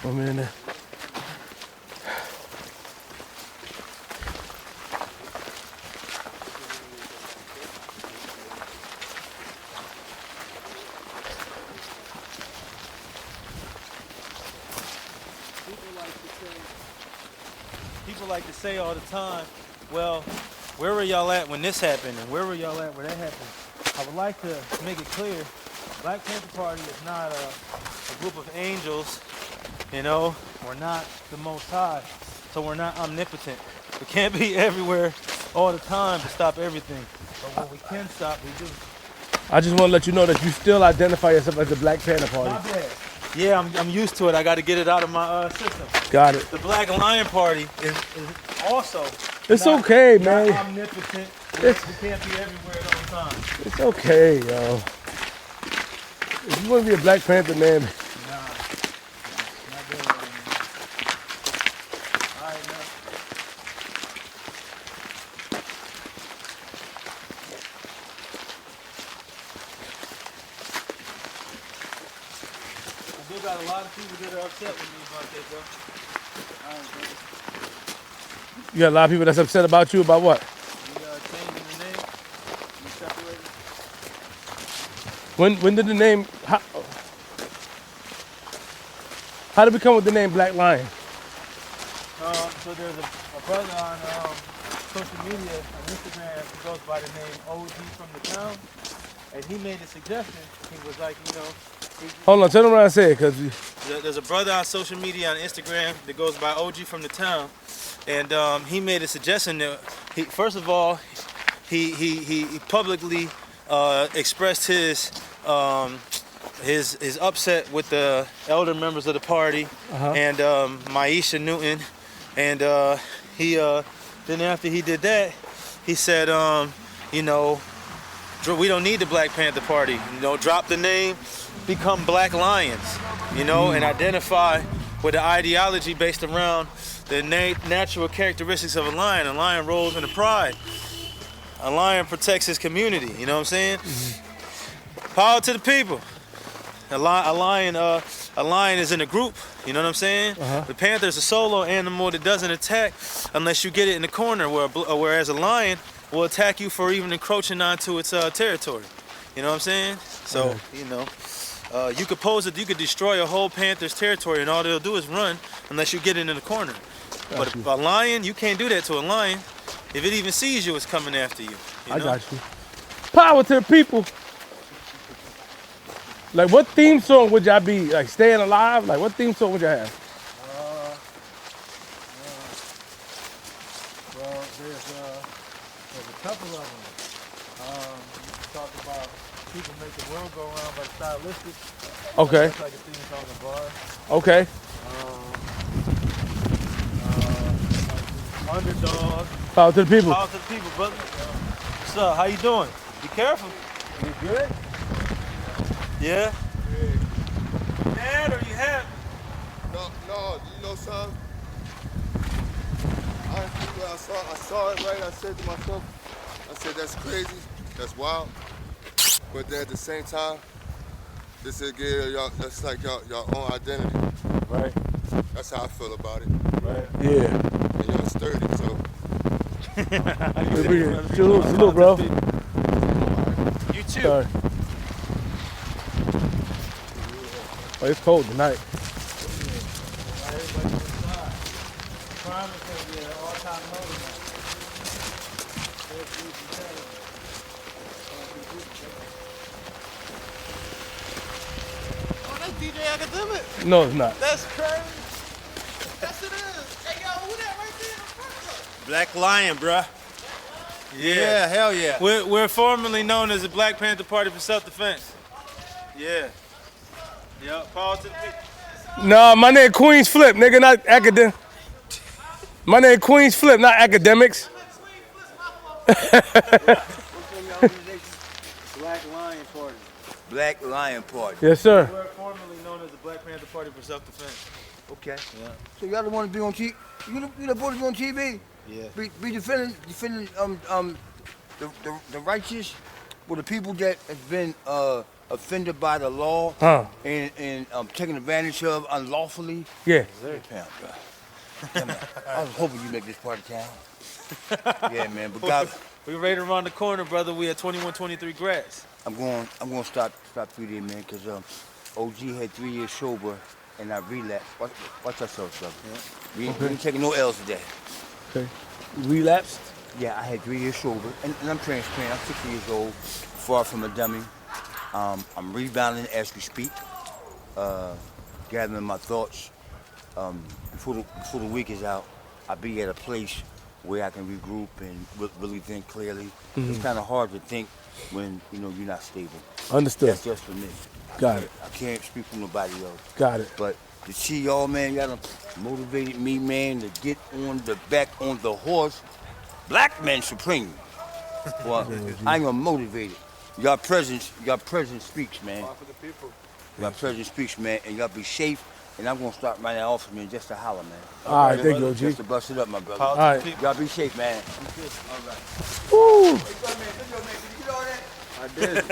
One minute. People like to say all the time, well, where were y'all at when this happened, and where were y'all at when that happened? I would like to make it clear, Black Panther Party is not a group of angels, you know? We're not the Most High, so we're not omnipotent. We can't be everywhere all the time to stop everything, but when we can stop, we do. I just want to let you know that you still identify yourself as the Black Panther Party. Not bad. Yeah, I'm used to it. I got to get it out of my system. Got it. The Black Lion Party is also. It's okay, not man. Omnipotent. We can't be everywhere at all times. It's okay, yo. If you want to be a Black Panther, man. Not good right now. All right, man. I do got a lot of people that are upset with me about that, bro. All right, bro. You got a lot of people that's upset about you about what? We changing the name. We separated. When did the name? How did we come with the name Black Lion? So there's a brother on social media, on Instagram, who goes by the name OG from the town, and he made a suggestion. He was like, you know. Hold on, turn around and say it, cause There's a brother on social media on Instagram that goes by OG from the town, and he made a suggestion that first of all, he publicly expressed his upset with the elder members of the party and Maisha Newton, and then after he did that, he said, you know, we don't need the Black Panther Party. You know, drop the name, become Black Lions, you know, and identify with the ideology based around the natural characteristics of a lion. A lion rolls into pride. A lion protects his community, you know what I'm saying? Power to the people. A lion is in a group, you know what I'm saying? The panther is a solo animal that doesn't attack unless you get it in the corner, whereas a lion will attack you for even encroaching onto its territory. You know what I'm saying? So, you know, you could destroy a whole panther's territory and all they'll do is run unless you get it in the corner. But a lion, you can't do that to a lion. If it even sees you, it's coming after you. I got you. Power to the people. Like, what theme song would y'all be? Like, Staying Alive? Like, what theme song would y'all have? Well, there's a couple of them. You talk about people make the world go around by stylistic. Okay. That's like a theme song in bars. Okay. Underdog. Power to the people. Power to the people, brother. What's up? How you doing? Be careful. You good? Yeah? You mad or you happy? No, you know something? I saw it right. I said to myself, that's crazy, that's wild. But then at the same time, this is y'all, that's like y'all own identity. Right. That's how I feel about it. Right. Yeah. And y'all sturdy, so. Salute, bro. You too. Sorry. Oh, it's cold tonight. Crime is going to be an all-time low tonight. Oh, that's DJ Academic. No, it's not. That's crazy. Yes, it is. Hey, yo, who that right there in the front? Black Lion, bruh. Yeah, hell yeah. We're formerly known as the Black Panther Party for self-defense. Yeah. Yep, Paul to the people. Nah, my name Queenzflip, nigga, not academic. My name Queenzflip, not academics. Black Lion Party. Black Lion Party. Yes, sir. We're formerly known as the Black Panther Party for self-defense. Okay. Yeah. So y'all don't want to be on TV? You don't want to be on TV? Yeah. Be defending the righteous, or the people that have been offended by the law and taken advantage of unlawfully. Yeah. Damn, bro. Damn, I was hoping you make this part of town. Yeah, man. But God, We're right around the corner, brother. We at 2123 Grass. I'm going to stop through there, man, because OG had 3 years sober and I relapsed. Watch yourself, brother. Yeah. We ain't taking no L's today. Okay. Relapsed? Yeah, I had 3 years sober, and I'm transparent. I'm 60 years old, far from a dummy. I'm rebounding as we speak, gathering my thoughts. Before the week is out, I'll be at a place where I can regroup and really think clearly. It's kind of hard to think when you're not stable. Understood. That's just for me. Got it. I can't speak for nobody else. Got it. But to see y'all, man, y'all done motivated me, man, to get back on the horse. Black men supreme. Well, I am motivated. Your presence speaks, man. Your presence speaks, man, and y'all be safe. And I'm gonna start right now off, man, just to holler, man. All right, thank you, OG. Just to bust it up, my brother. All right. Y'all be safe, man. All right. Woo! I did.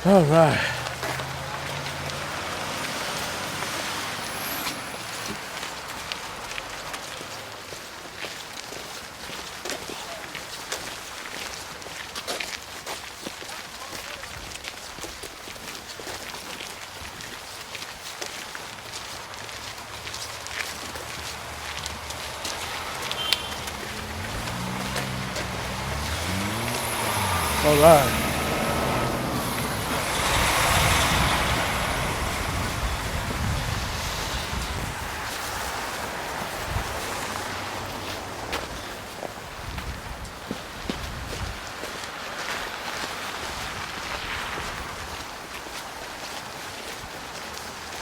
All right. All right.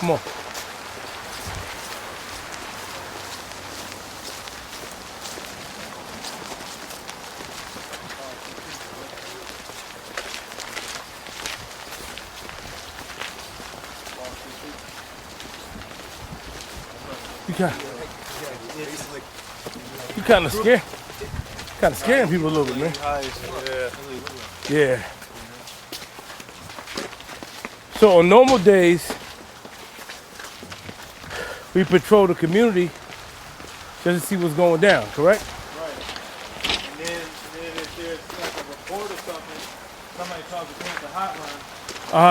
Come on. You kind of scaring people a little bit, man. Yeah. So on normal days, we patrol the community just to see what's going down, correct? Right. And then if there's like a report or something, somebody calls the Panther hotline.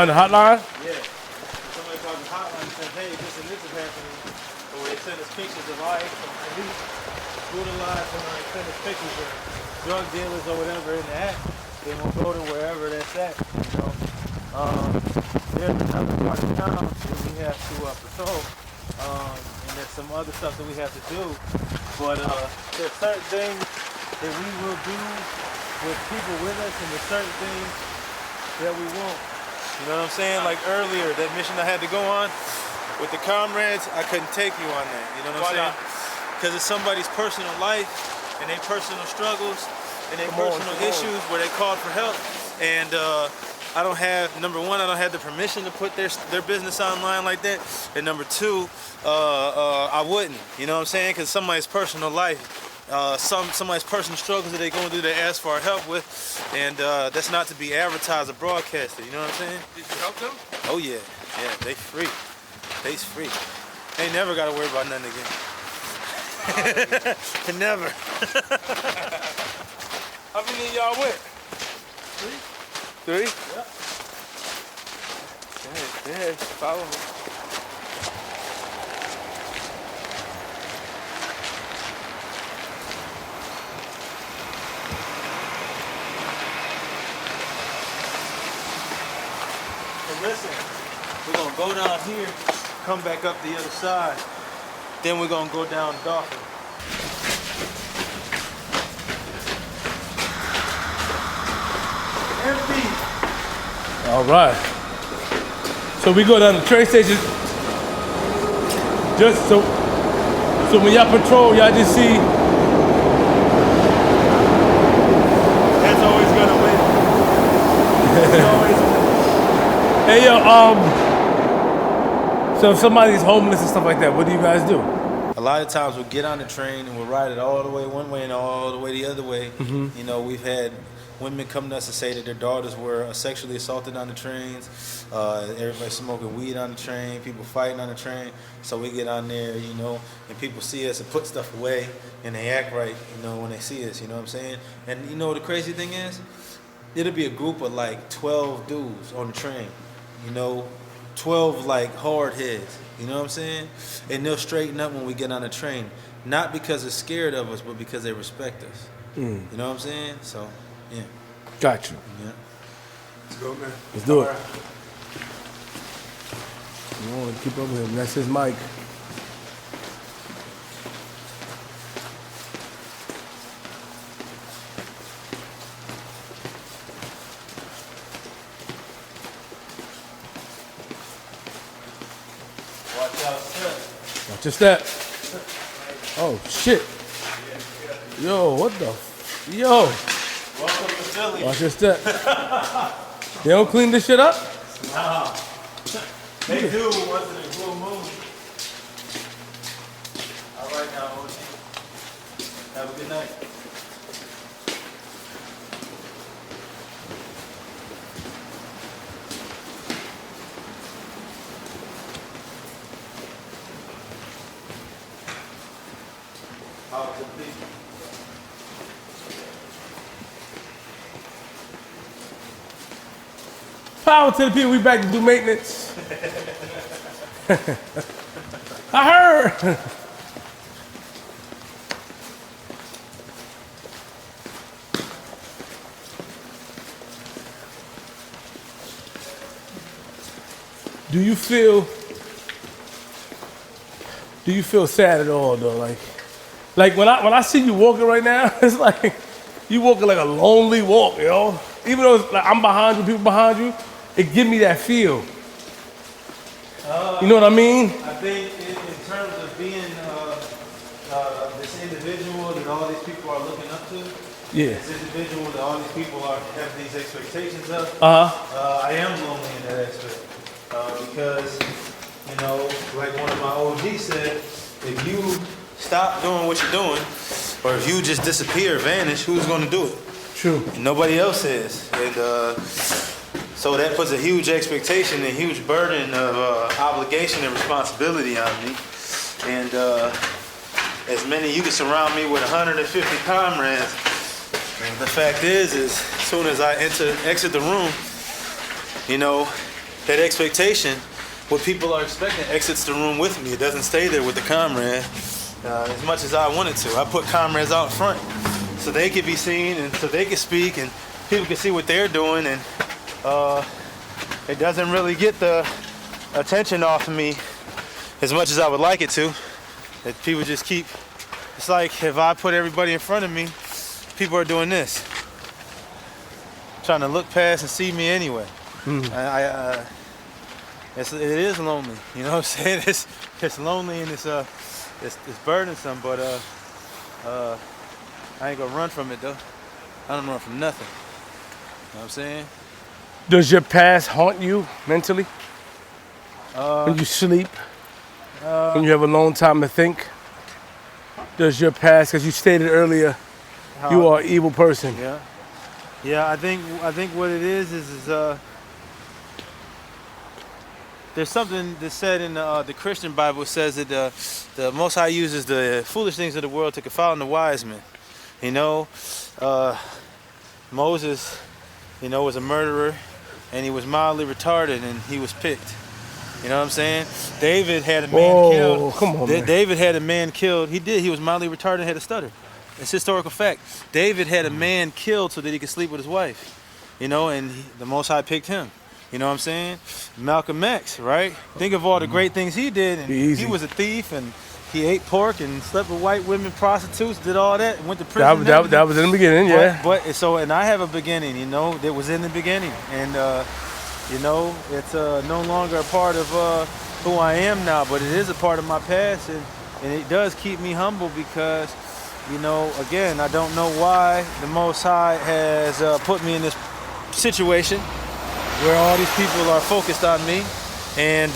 The hotline? Yeah. Somebody calls the hotline and says, hey, this and this is happening. Or they send us pictures of our police brutalized and like send us pictures of drug dealers or whatever in the act. Then we'll go to wherever that's at, There's another part of town that we have to patrol. And there's some other stuff that we have to do. But there's certain things that we will do with people with us, and there's certain things that we won't. You know what I'm saying? Like earlier, that mission I had to go on with the comrades, I couldn't take you on that. You know what I'm saying? because it's somebody's personal life and their personal struggles and their personal issues where they called for help. And I don't have, number one, I don't have the permission to put their business online like that. And number two, I wouldn't, you know what I'm saying? Because somebody's personal life, somebody's personal struggles that they're going through, they ask for our help with, and that's not to be advertised or broadcasted, you know what I'm saying? Did you help them? Oh yeah, they free. They's free. They never got to worry about nothing again. Never. How many of y'all went? 3? Yep. Yeah, follow me. Listen, we're gonna go down here, come back up the other side, then we're gonna go down Dolphin. Empty. All right. So we go down the train station. Just so when y'all patrol, y'all just see. That's always gonna win. That's always win. Hey yo, so if somebody's homeless and stuff like that, what do you guys do? A lot of times we'll get on the train and we'll ride it all the way one way and all the way the other way. Mm-hmm. You know, we've had women come to us and say that their daughters were sexually assaulted on the trains. Everybody smoking weed on the train, people fighting on the train. So we get on there, you know, and people see us and put stuff away and they act right, you know, when they see us, you know what I'm saying? And you know what the crazy thing is? It'll be a group of like 12 dudes on the train. You know, 12 like hard heads, you know what I'm saying? And they'll straighten up when we get on the train. Not because they're scared of us, but because they respect us. You know what I'm saying? So, yeah. Got you. Yeah. Let's go, man. Let's do it. Come on, keep up with him. That's his mic. Watch your step. Oh shit. Yo, what the? Yo. Welcome to Philly. Watch your step. They don't clean this shit up? Nah. They do once in a blue moon. All right now, OG. Have a good night. Power to the people, we back to do maintenance. I heard. Do you feel sad at all though? Like when I see you walking right now, it's like you walking like a lonely walk, yo. Even though it's like I'm behind you, people behind you, it give me that feel. You know what I mean? I think in terms of being this individual that all these people are looking up to, Yeah. this individual that all these people have these expectations of, Uh-huh. I am lonely in that aspect. Because, you know, like one of my OGs said, if you stop doing what you're doing, or if you just disappear, vanish, who's going to do it? True. Nobody else is. And so that puts a huge expectation and huge burden of obligation and responsibility on me. And as many, you can surround me with 150 comrades. And the fact is as soon as I exit the room, you know, that expectation, what people are expecting, exits the room with me. It doesn't stay there with the comrade as much as I wanted to. I put comrades out front so they could be seen and so they could speak and people can see what they're doing, and it doesn't really get the attention off of me as much as I would like it to. That people just keep, it's like if I put everybody in front of me, people are doing this. Trying to look past and see me anyway. It is lonely, you know what I'm saying? It's lonely and it's it's burdensome, but I ain't gonna run from it though. I don't run from nothing. You know what I'm saying? Does your past haunt you mentally? When you sleep? When you have a long time to think? Does your past, because you stated earlier, you are an evil person. Yeah. Yeah, I think what it is there's something that's said in the Christian Bible. It says that the Most High uses the foolish things of the world to confound the wise men. You know, Moses, you know, was a murderer, and he was mildly retarded, and he was picked. You know what I'm saying? David had a man killed. Come on, man. David had a man killed. He did. He was mildly retarded and had a stutter. It's historical fact. David had a man killed so that he could sleep with his wife. You know, and the Most High picked him. You know what I'm saying? Malcolm X, right? Think of all the great things he did. And he was a thief, and he ate pork and slept with white women, prostitutes, did all that, and went to prison. That was in the beginning, yeah. And I have a beginning, you know, that was in the beginning. And, you know, it's no longer a part of who I am now, but it is a part of my past. And it does keep me humble because, you know, again, I don't know why the Most High has put me in this situation where all these people are focused on me, and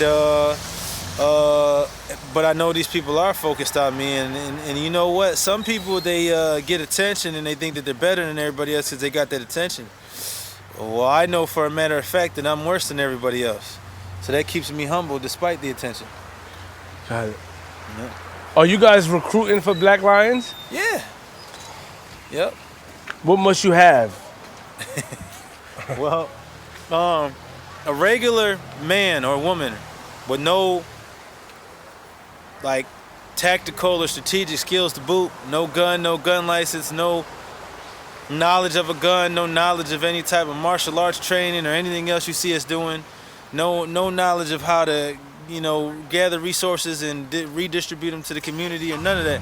but I know these people are focused on me, and you know what? Some people, they get attention and they think that they're better than everybody else because they got that attention. Well, I know for a matter of fact that I'm worse than everybody else, so that keeps me humble despite the attention. Got it. Yeah. Are you guys recruiting for Black Lions? Yeah. Yep. What must you have? Well, a regular man or woman with no like tactical or strategic skills to boot, no gun license, no knowledge of a gun, no knowledge of any type of martial arts training or anything else you see us doing, no knowledge of how to, you know, gather resources and redistribute them to the community or none of that.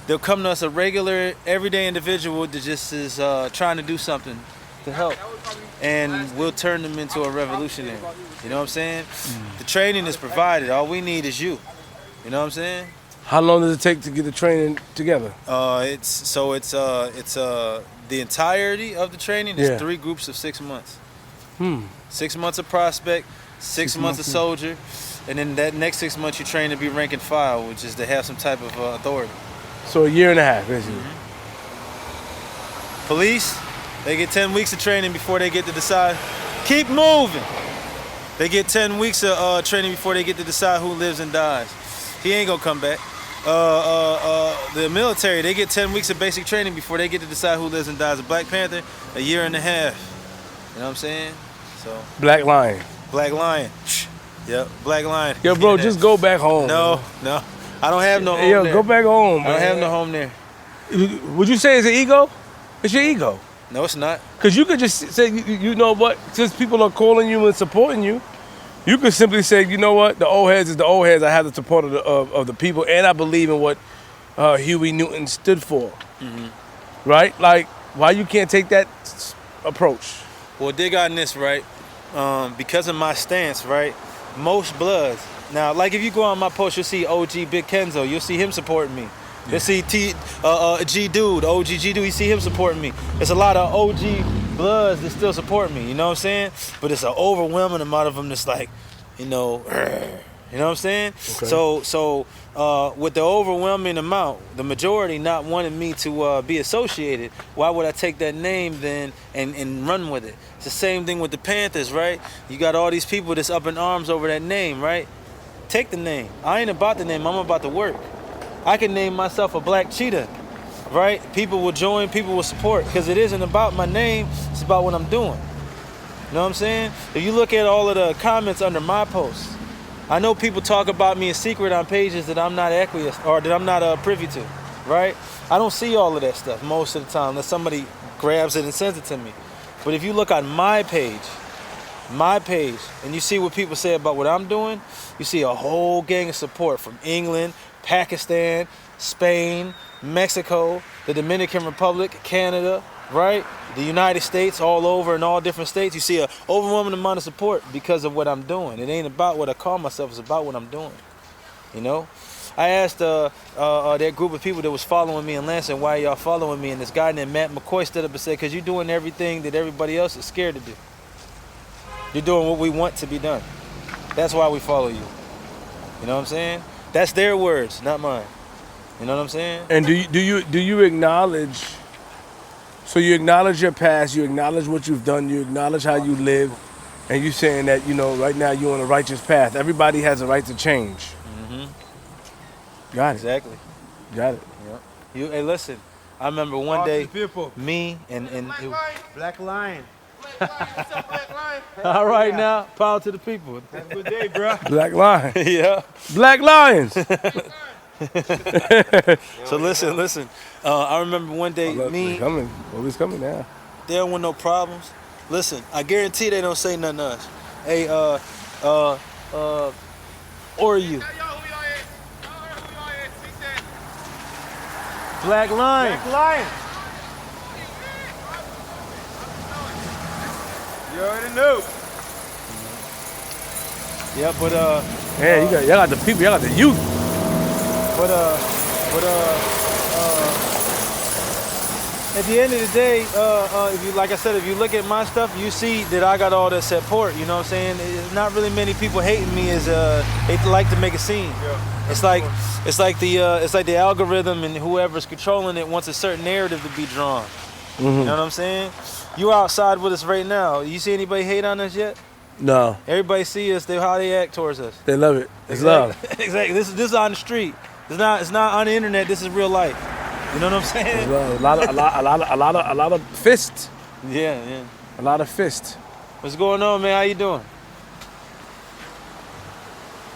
They'll come to us, a regular, everyday individual that just is trying to do something to help, and we'll turn them into a revolutionary. You know what I'm saying? The training is provided. All we need is you. You know what I'm saying? How long does it take to get the training together? It's the entirety of the training is 3 groups of 6 months. 6 months of prospect, 6 months of soldier, and then that next 6 months you train to be rank and file, which is to have some type of authority. So a year and a half, basically. Police, they get 10 weeks of training before they get to decide. Keep moving. They get 10 weeks of training before they get to decide who lives and dies. He ain't gonna come back. The military, they get 10 weeks of basic training before they get to decide who lives and dies. The Black Panther, a year and a half. You know what I'm saying? So. Black Lion. Black Lion. Yep, Black Lion. Yo, bro, just go back home. No. I don't have no home Yo, there. go back home, man. I don't have no home there. Would you say it's an ego? It's your ego. No, it's not. Because you could just say, you know what, since people are calling you and supporting you, you could simply say, you know what, the old heads is the old heads. I have the support of the people, and I believe in what Huey Newton stood for. Right? Like, why you can't take that approach? Well, dig on this, right? Because of my stance, right? Most Bloods. Now, like if you go on my post, you'll see OG Big Kenzo. You'll see him supporting me. You'll see G Dude, OG G Dude. You see him supporting me. There's a lot of OG Bloods that still support me. You know what I'm saying? But it's an overwhelming amount of them that's like, you know what I'm saying? Okay. So with the overwhelming amount, the majority not wanting me to be associated, why would I take that name then and run with it? It's the same thing with the Panthers, right? You got all these people that's up in arms over that name, right? Take the name. I ain't about the name, I'm about the work. I can name myself a Black Cheetah, right? People will join, people will support, because it isn't about my name, it's about what I'm doing. You know what I'm saying? If you look at all of the comments under my posts, I know people talk about me in secret on pages that I'm not acquiesced or that I'm not privy to, right? I don't see all of that stuff most of the time unless somebody grabs it and sends it to me. But if you look on my page, and you see what people say about what I'm doing, you see a whole gang of support from England, Pakistan, Spain, Mexico, the Dominican Republic, Canada, right? The United States, all over in all different states. You see an overwhelming amount of support because of what I'm doing. It ain't about what I call myself, it's about what I'm doing, you know? that group of people that was following me in Lansing, why y'all following me? And this guy named Matt McCoy stood up and said, because you're doing everything that everybody else is scared to do. You're doing what we want to be done. That's why we follow you. You know what I'm saying? That's their words, not mine. You know what I'm saying? And do you acknowledge? So you acknowledge your past, you acknowledge what you've done, you acknowledge how you live, and you saying that right now you're on a righteous path. Everybody has a right to change. Mm-hmm. Got it. Exactly. Got it. Yep. Hey, listen. I remember one day, me and Black Lion. all right now, power to the people. Have a good day, bro. Black Lion. Yeah. Black Lions. So listen. I remember one day, Always coming now. there weren't no problems. Listen, I guarantee they don't say nothing to us. Hey, or you. Black Lion. Black Lion. You already know. Yeah, but Yeah, y'all got the people, y'all got the youth. But at the end of the day, if you, like I said, if you look at my stuff, you see that I got all that support. You know what I'm saying? It's not really many people hating me as they like to make a scene. Yeah. It's like the algorithm and whoever's controlling it wants a certain narrative to be drawn. Mm-hmm. You know what I'm saying? You outside with us right now. You see anybody hate on us yet? No. Everybody see us. How they act towards us. They love it. It's Exactly. love. Exactly. This is on the street. It's not on the internet. This is real life. You know what I'm saying? It's love. A lot of fists. Yeah. A lot of fists. What's going on, man? How you doing?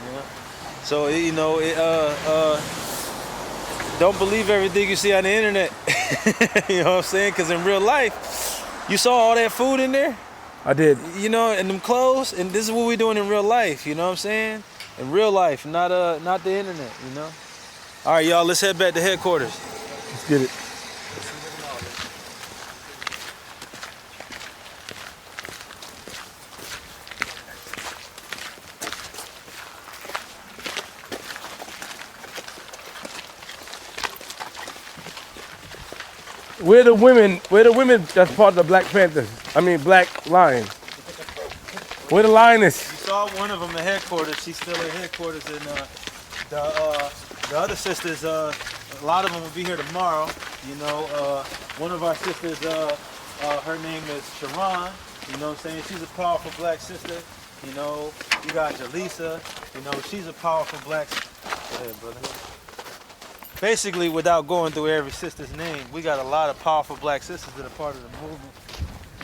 Yeah. So don't believe everything you see on the internet. You know what I'm saying? Because in real life, you saw all that food in there. I did. You know, and them clothes, and this is what we doing in real life. You know what I'm saying? In real life, not the internet. You know. All right, y'all. Let's head back to headquarters. Let's get it. Where the women that's part of the Black Panthers? I mean Black Lions. Where the lioness? You saw one of them at headquarters. She's still at headquarters, and the other sisters, a lot of them will be here tomorrow. You know, one of our sisters, her name is Sharon. You know what I'm saying? She's a powerful black sister. You know, you got Jaleesa. You know, she's a powerful black. Go ahead, brother. Basically, without going through every sister's name, we got a lot of powerful black sisters that are part of the movement.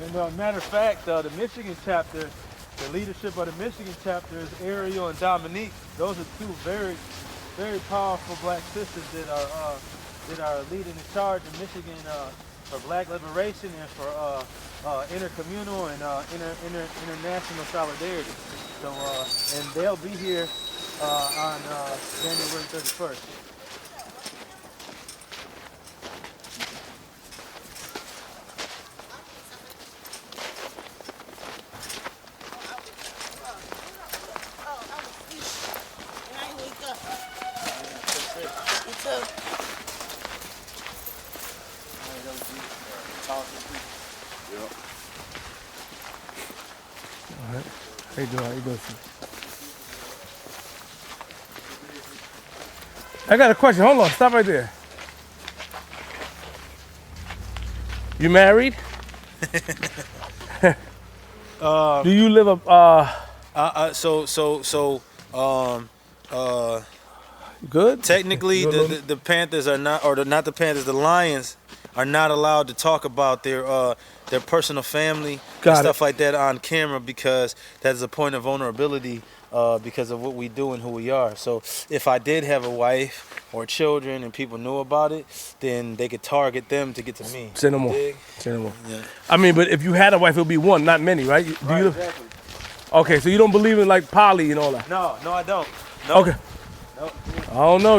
And matter of fact, the Michigan chapter, the leadership of the Michigan chapter is Ariel and Dominique. Those are two very, very powerful black sisters that are leading the charge in Michigan for black liberation and for intercommunal and international solidarity. So, and they'll be here on January 31st. How you doing? I got a question. Hold on. Stop right there. You married? Do you live good? Technically, the Panthers are not, or not the Panthers, the Lions are not allowed to talk about their personal family and stuff like that on camera because that's a point of vulnerability because of what we do and who we are. So if I did have a wife or children and people knew about it, then they could target them to get to me. Say no more. Dig? Say no more. Yeah. I mean, but if you had a wife, it would be one, not many, right? Right, exactly. Okay, so you don't believe in like poly and all that? No, I don't. No. Okay. Nope. I don't know.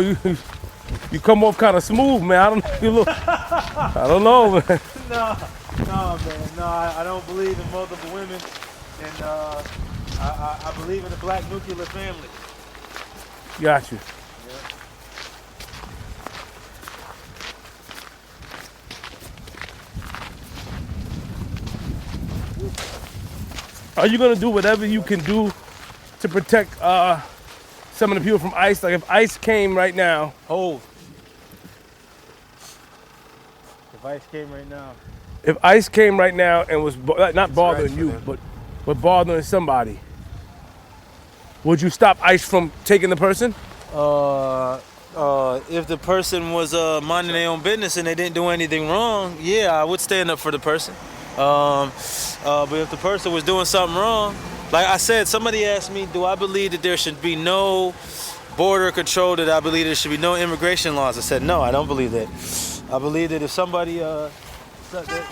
You come off kind of smooth, man. I don't know. You look. I don't know, man. No, man. No, I don't believe in multiple women, and I believe in a black nuclear family. Got you. Yeah. Are you gonna do whatever you can do to protect some of the people from ICE? Like if ICE came right now. Hold. If ICE came right now. If ICE came right now and was not bothering right for you, them. but bothering somebody, would you stop ICE from taking the person? If the person was minding their own business and they didn't do anything wrong, yeah, I would stand up for the person. But if the person was doing something wrong, like I said, somebody asked me, do I believe that there should be no border control, that I believe there should be no immigration laws? I said, no, I don't believe that. I believe that if somebody, the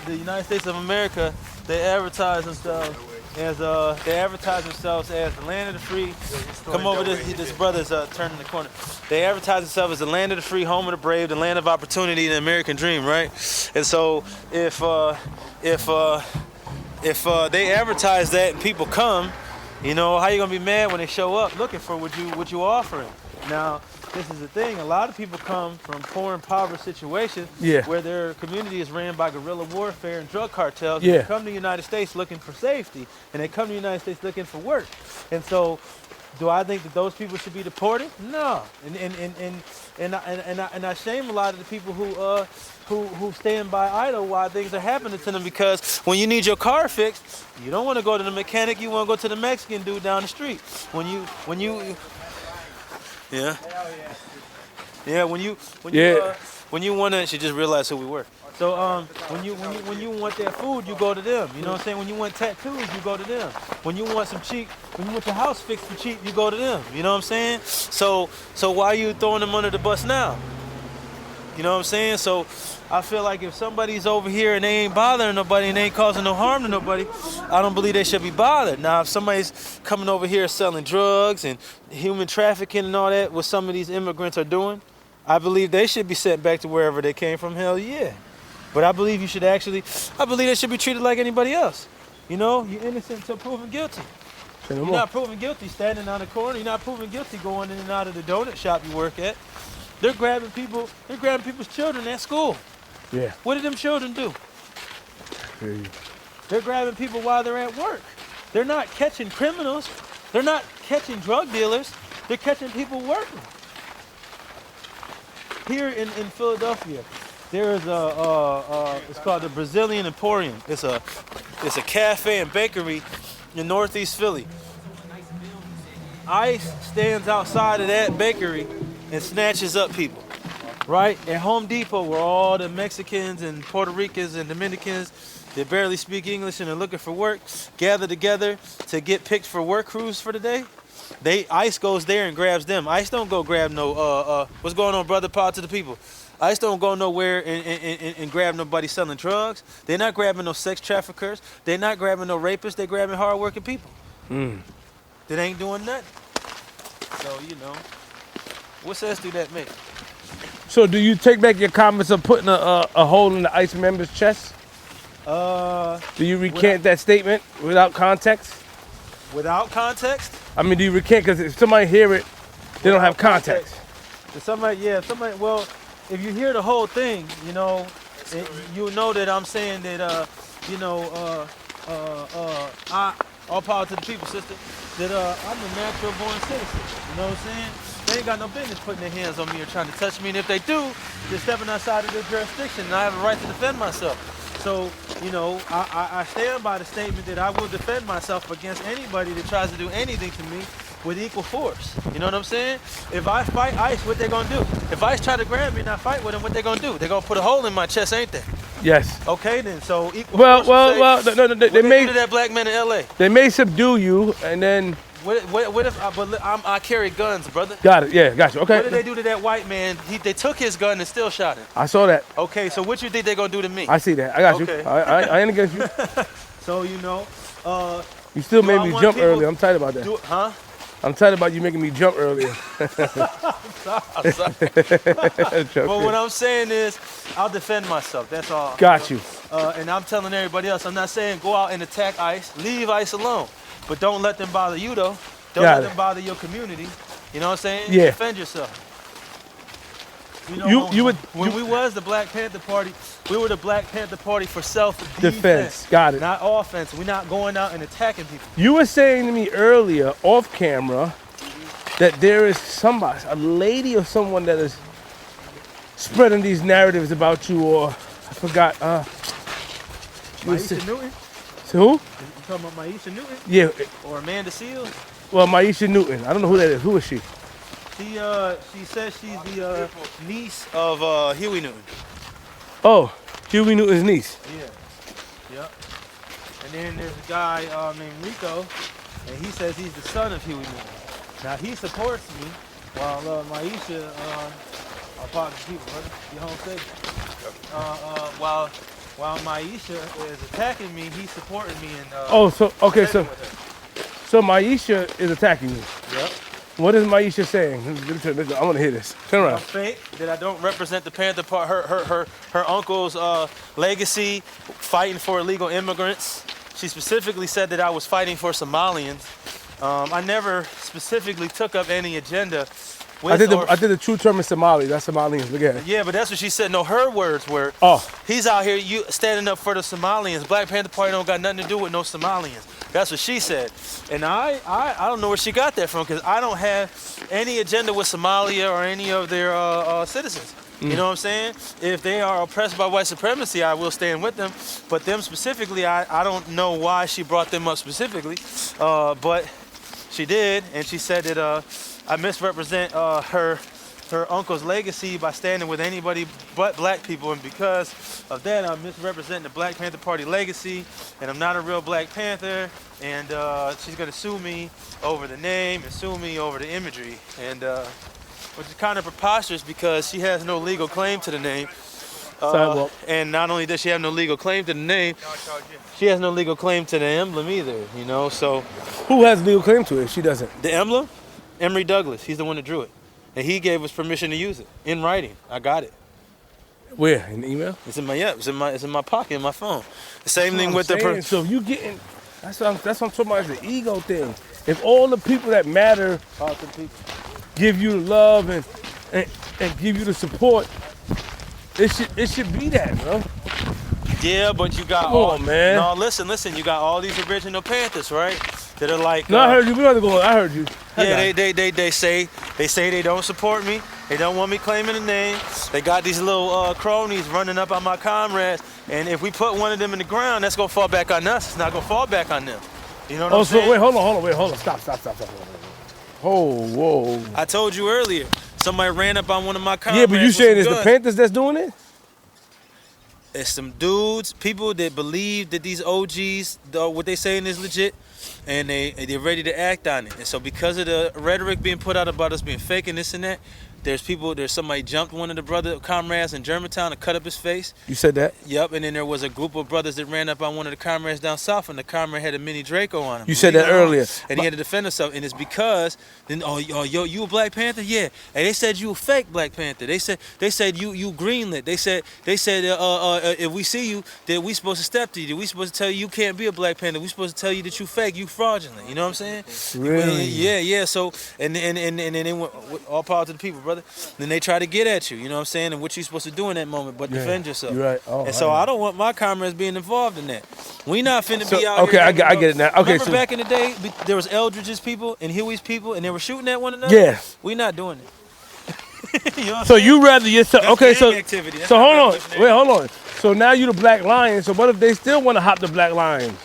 United States of America, they advertise themselves as the land of the free. Come over, this brother's turning the corner. They advertise themselves as the land of the free, home of the brave, the land of opportunity, the American dream, right? And so if they advertise that and people come, you know, how you gonna be mad when they show up looking for what you offering? Now, this is the thing. A lot of people come from poor, impoverished situations where their community is ran by guerrilla warfare and drug cartels. Yeah. They come to the United States looking for safety, and they come to the United States looking for work. And so, do I think that those people should be deported? No. And I shame a lot of the people who stand by idle while things are happening to them, because when you need your car fixed, you don't want to go to the mechanic. You want to go to the Mexican dude down the street. When you when you want to, she just realized who we were. So when you want that food, you go to them. You know what I'm saying? When you want tattoos, you go to them. When you want your house fixed for cheap, you go to them. You know what I'm saying? So why are you throwing them under the bus now? You know what I'm saying? So I feel like if somebody's over here and they ain't bothering nobody and they ain't causing no harm to nobody, I don't believe they should be bothered. Now, if somebody's coming over here selling drugs and human trafficking and all that, what some of these immigrants are doing, I believe they should be sent back to wherever they came from. Hell yeah. But I believe I believe they should be treated like anybody else. You know, you're innocent until proven guilty. You're not proven guilty standing on the corner. You're not proven guilty going in and out of the donut shop you work at. They're grabbing people's children at school. Yeah. What do them children do? They're grabbing people while they're at work. They're not catching criminals. They're not catching drug dealers. They're catching people working. Here in Philadelphia, there is it's called the Brazilian Emporium. It's a cafe and bakery in Northeast Philly. ICE stands outside of that bakery and snatches up people. Right? At Home Depot, where all the Mexicans and Puerto Ricans and Dominicans that barely speak English and are looking for work gather together to get picked for work crews for the day, ICE goes there and grabs them. ICE don't go grab no, what's going on, brother? Power to the people. ICE don't go nowhere and grab nobody selling drugs. They're not grabbing no sex traffickers. They're not grabbing no rapists. They're grabbing hard-working people that ain't doing nothing. So, you know, what sense do that make? So do you take back your comments of putting a hole in the ICE member's chest? Do you recant that statement without context? Without context? I mean, do you recant? Because if somebody hear it, they don't have context. Well, if you hear the whole thing, you know, you know that I'm saying that, all power to the people, sister, that I'm a natural born citizen. You know what I'm saying? They ain't got no business putting their hands on me or trying to touch me. And if they do, they're stepping outside of their jurisdiction, and I have a right to defend myself. So, you know, I stand by the statement that I will defend myself against anybody that tries to do anything to me with equal force. You know what I'm saying? If I fight ICE, what they gonna do? If ICE try to grab me and I fight with them, what they gonna do? They gonna put a hole in my chest, ain't they? Yes. Okay then. So equal well, force. No. They may do to that black man in LA. They may subdue you, and then. What if I carry guns, brother? Got it. Yeah, got you. Okay. What did they do to that white man? They took his gun and still shot him. I saw that. Okay, so what you think they're gonna do to me? I see that. I got you. I ain't against you. So you know, you still made me jump earlier. I'm tight about that. Huh? I'm tight about you making me jump earlier. I'm sorry. But what I'm saying is, I'll defend myself. That's all. Got you. And I'm telling everybody else, I'm not saying go out and attack ICE. Leave ICE alone. But don't let them bother you, though. Don't let them bother your community. You know what I'm saying? Yeah. Defend yourself. You would when we was the Black Panther Party, we were the Black Panther Party for defense. Got it. Not offense. We're not going out and attacking people. You were saying to me earlier, off camera, that there is somebody, a lady or someone that is spreading these narratives about you, or I forgot. Maisha Newton? Who? You talking about Maisha Newton? Yeah. Or Amanda Seals? Well, Maisha Newton. I don't know who that is. Who is she? She says she's the niece of Huey Newton. Oh, Huey Newton's niece. Yeah. Yep. And then there's a guy named Rico, and he says he's the son of Huey Newton. Now he supports me, while Maisha, I'll pardon the people, brother. Your home safe. While Maisha is attacking me, he's supporting me and so Maisha is attacking you. Yep. What is Maisha saying? I want to hear this. Turn around. I'm fake, that I don't represent the Panther Party, her uncle's legacy, fighting for illegal immigrants. She specifically said that I was fighting for Somalians. I never specifically took up any agenda. I did the true term in Somali. That's Somalians. Look at it. Yeah, but that's what she said. No, her words were, he's out here standing up for the Somalians. Black Panther Party don't got nothing to do with no Somalians. That's what she said. And I don't know where she got that from, because I don't have any agenda with Somalia or any of their citizens. You know what I'm saying? If they are oppressed by white supremacy, I will stand with them. But them specifically, I don't know why she brought them up specifically. But she did, and she said that I misrepresent her uncle's legacy by standing with anybody but black people, and because of that, I'm misrepresenting the Black Panther Party legacy, and I'm not a real Black Panther, and she's gonna sue me over the name and sue me over the imagery, and which is kind of preposterous because she has no legal claim to the name. And not only does she have no legal claim to the name, she has no legal claim to the emblem either, you know, so. Who has legal claim to it? She doesn't. The emblem? Emory Douglas, he's the one that drew it. And he gave us permission to use it in writing. I got it. Where? In the email? It's in my pocket, in my phone. The same thing with the. So you getting? That's what I'm talking about. It's the ego thing. If all the people that matter give you the love and give you the support, it should be that, bro. Yeah, but you got Come on, man. No, listen. You got all these original Panthers, right? That are like. No, I heard you. We don't have to go. I heard you. They say they don't support me. They don't want me claiming the name. They got these little cronies running up on my comrades, and if we put one of them in the ground, that's gonna fall back on us. It's not gonna fall back on them. You know what I'm saying? Wait, hold on. Stop. Whoa. I told you earlier. Somebody ran up on one of my comrades. Yeah, but you saying it's the Panthers that's doing it? It's some dudes, people that believe that these OGs, what they saying is legit, and they're ready to act on it. And so because of the rhetoric being put out about us being fake and this and that, there's somebody jumped one of the brother comrades in Germantown and cut up his face. You said that? Yep, and then there was a group of brothers that ran up on one of the comrades down south, and the comrade had a mini Draco on him. You said that earlier. And he had to defend himself, and it's because then you a Black Panther? Yeah. And they said you a fake Black Panther. They said you greenlit. They said if we see you, that we supposed to step to you. That we supposed to tell you can't be a Black Panther. We supposed to tell you that you fake, you fraudulent. You know what I'm saying? Really? Yeah. So and then they went all power to the people, brother. Then they try to get at you. You know what I'm saying? And what you supposed to do in that moment, but defend yourself. You're right. Oh, and so I don't want my comrades being involved in that. We not finna be out okay, here. Okay, I get it now. Okay, remember back in the day, there was Eldridge's people and Huey's people, and they were shooting at one another? Yeah. We not doing it. You know what I'm so saying? you rather yourself? That's Okay, so activity. So hold on. So now you the Black Lions. So what if they still want to hop the Black Lions?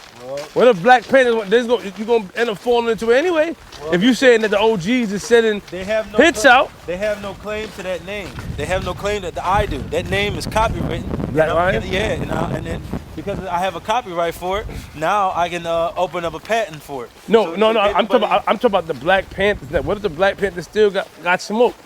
What if Black Panthers? You gonna end up falling into it anyway? If you saying that the OGs is sending hits out, they have no claim to that name. They have no claim that I do. That name is copywritten. Black Lions? Yeah, and then because I have a copyright for it, now I can open up a patent for it. No. I'm talking about the Black Panthers. What if the Black Panthers still got smoked?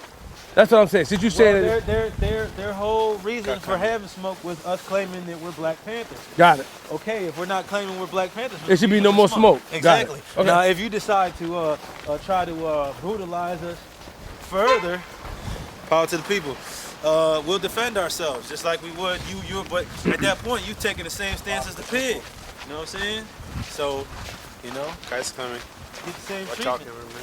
That's what I'm saying. Since you saying their whole reason for having smoke was us claiming that we're Black Panthers. Got it. Okay, if we're not claiming we're Black Panthers, there should be no more smoke. Exactly. Okay. Now, if you decide to try to brutalize us further, power to the people. We'll defend ourselves just like we would you. But at that point, you taking the same stance as the pig. You know what I'm saying? So, you know, Guys coming. get the same Watch treatment. out, cameraman.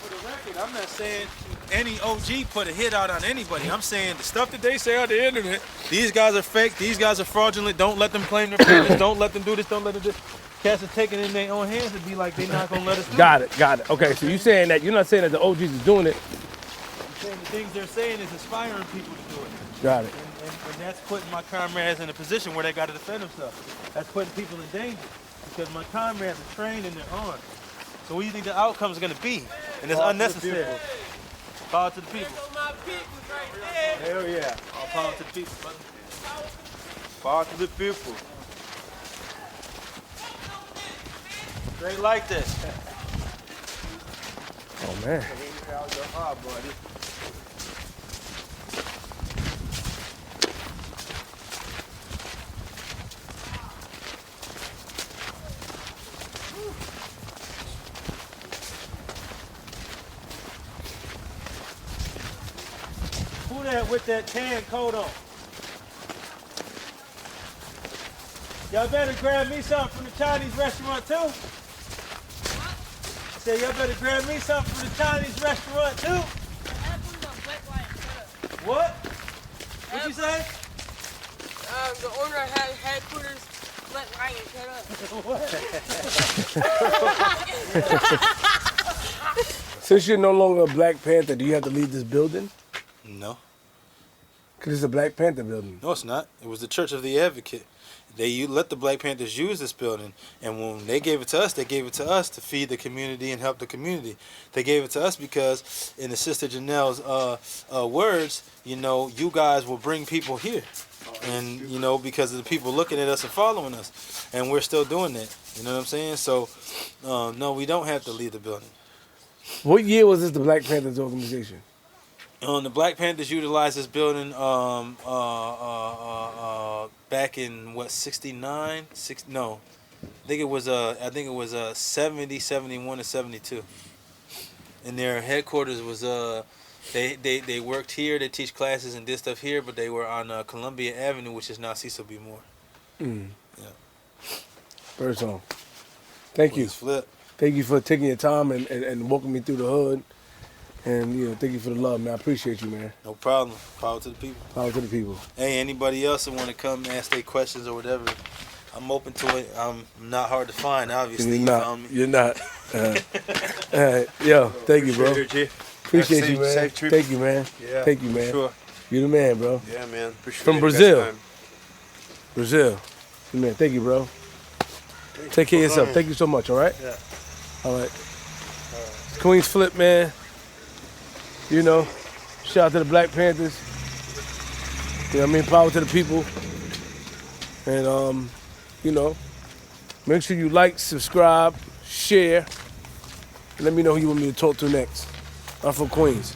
For the record, I'm not saying any OG put a hit out on anybody. I'm saying the stuff that they say on the internet, these guys are fake, these guys are fraudulent, don't let them claim their privilege, don't let them do this, don't let them do this. Cats are taking it in their own hands and be like, they're not going to let us do Got it. Okay, so you're saying that, you're not saying that the OGs is doing it. I'm saying the things they're saying is inspiring people to do it. Got it. And that's putting my comrades in a position where they got to defend themselves. That's putting people in danger because my comrades are trained and they're armed. So what do you think the outcome is going to be? And it's unnecessary. Power to the people. Hell yeah. All power to the people, brother. Power to the people. Straight like this. Oh, man. Who that with that tan coat on? Y'all better grab me something from the Chinese restaurant too. I said y'all better grab me something from the Chinese restaurant too. What? What you say? The owner had headquarters Black Lion, shut up. Since you're no longer a Black Panther, do you have to leave this building? No. Because it's a Black Panther building. No, it's not. It was the Church of the Advocate. They let the Black Panthers use this building, and when they gave it to us, they gave it to us to feed the community and help the community. They gave it to us because, in the Sister Janelle's words, you know, you guys will bring people here, and you know, because of the people looking at us and following us, and we're still doing that. You know what I'm saying? So, no, we don't have to leave the building. What year was this the Black Panthers organization? The Black Panthers utilized this building back in what 69? No, I think it was 70, 71, and 72. And their headquarters was they worked here. They teach classes and did stuff here, but they were on Columbia Avenue, which is now Cecil B. Moore. Yeah. Birdsong. Thank you. Queenzflip. Thank you for taking your time and walking me through the hood. And, you know, thank you for the love, man. I appreciate you, man. No problem. Power to the people. Power to the people. Hey, anybody else that want to come and ask their questions or whatever, I'm open to it. I'm not hard to find, obviously. You're not. You're not. Yo, thank you, bro. Appreciate you, man. Thank you, man. Yeah, thank you, man. sure. You're the man, bro. Yeah, man. Appreciate From it. Brazil. Best time. Brazil. Man, thank you, bro. Take care of yourself. Thank you so much, all right? Yeah. All right. Queenzflip, man. You know, shout out to the Black Panthers. You know what I mean? Power to the people. And, you know, make sure you like, subscribe, share. And let me know who you want me to talk to next. I'm from Queens.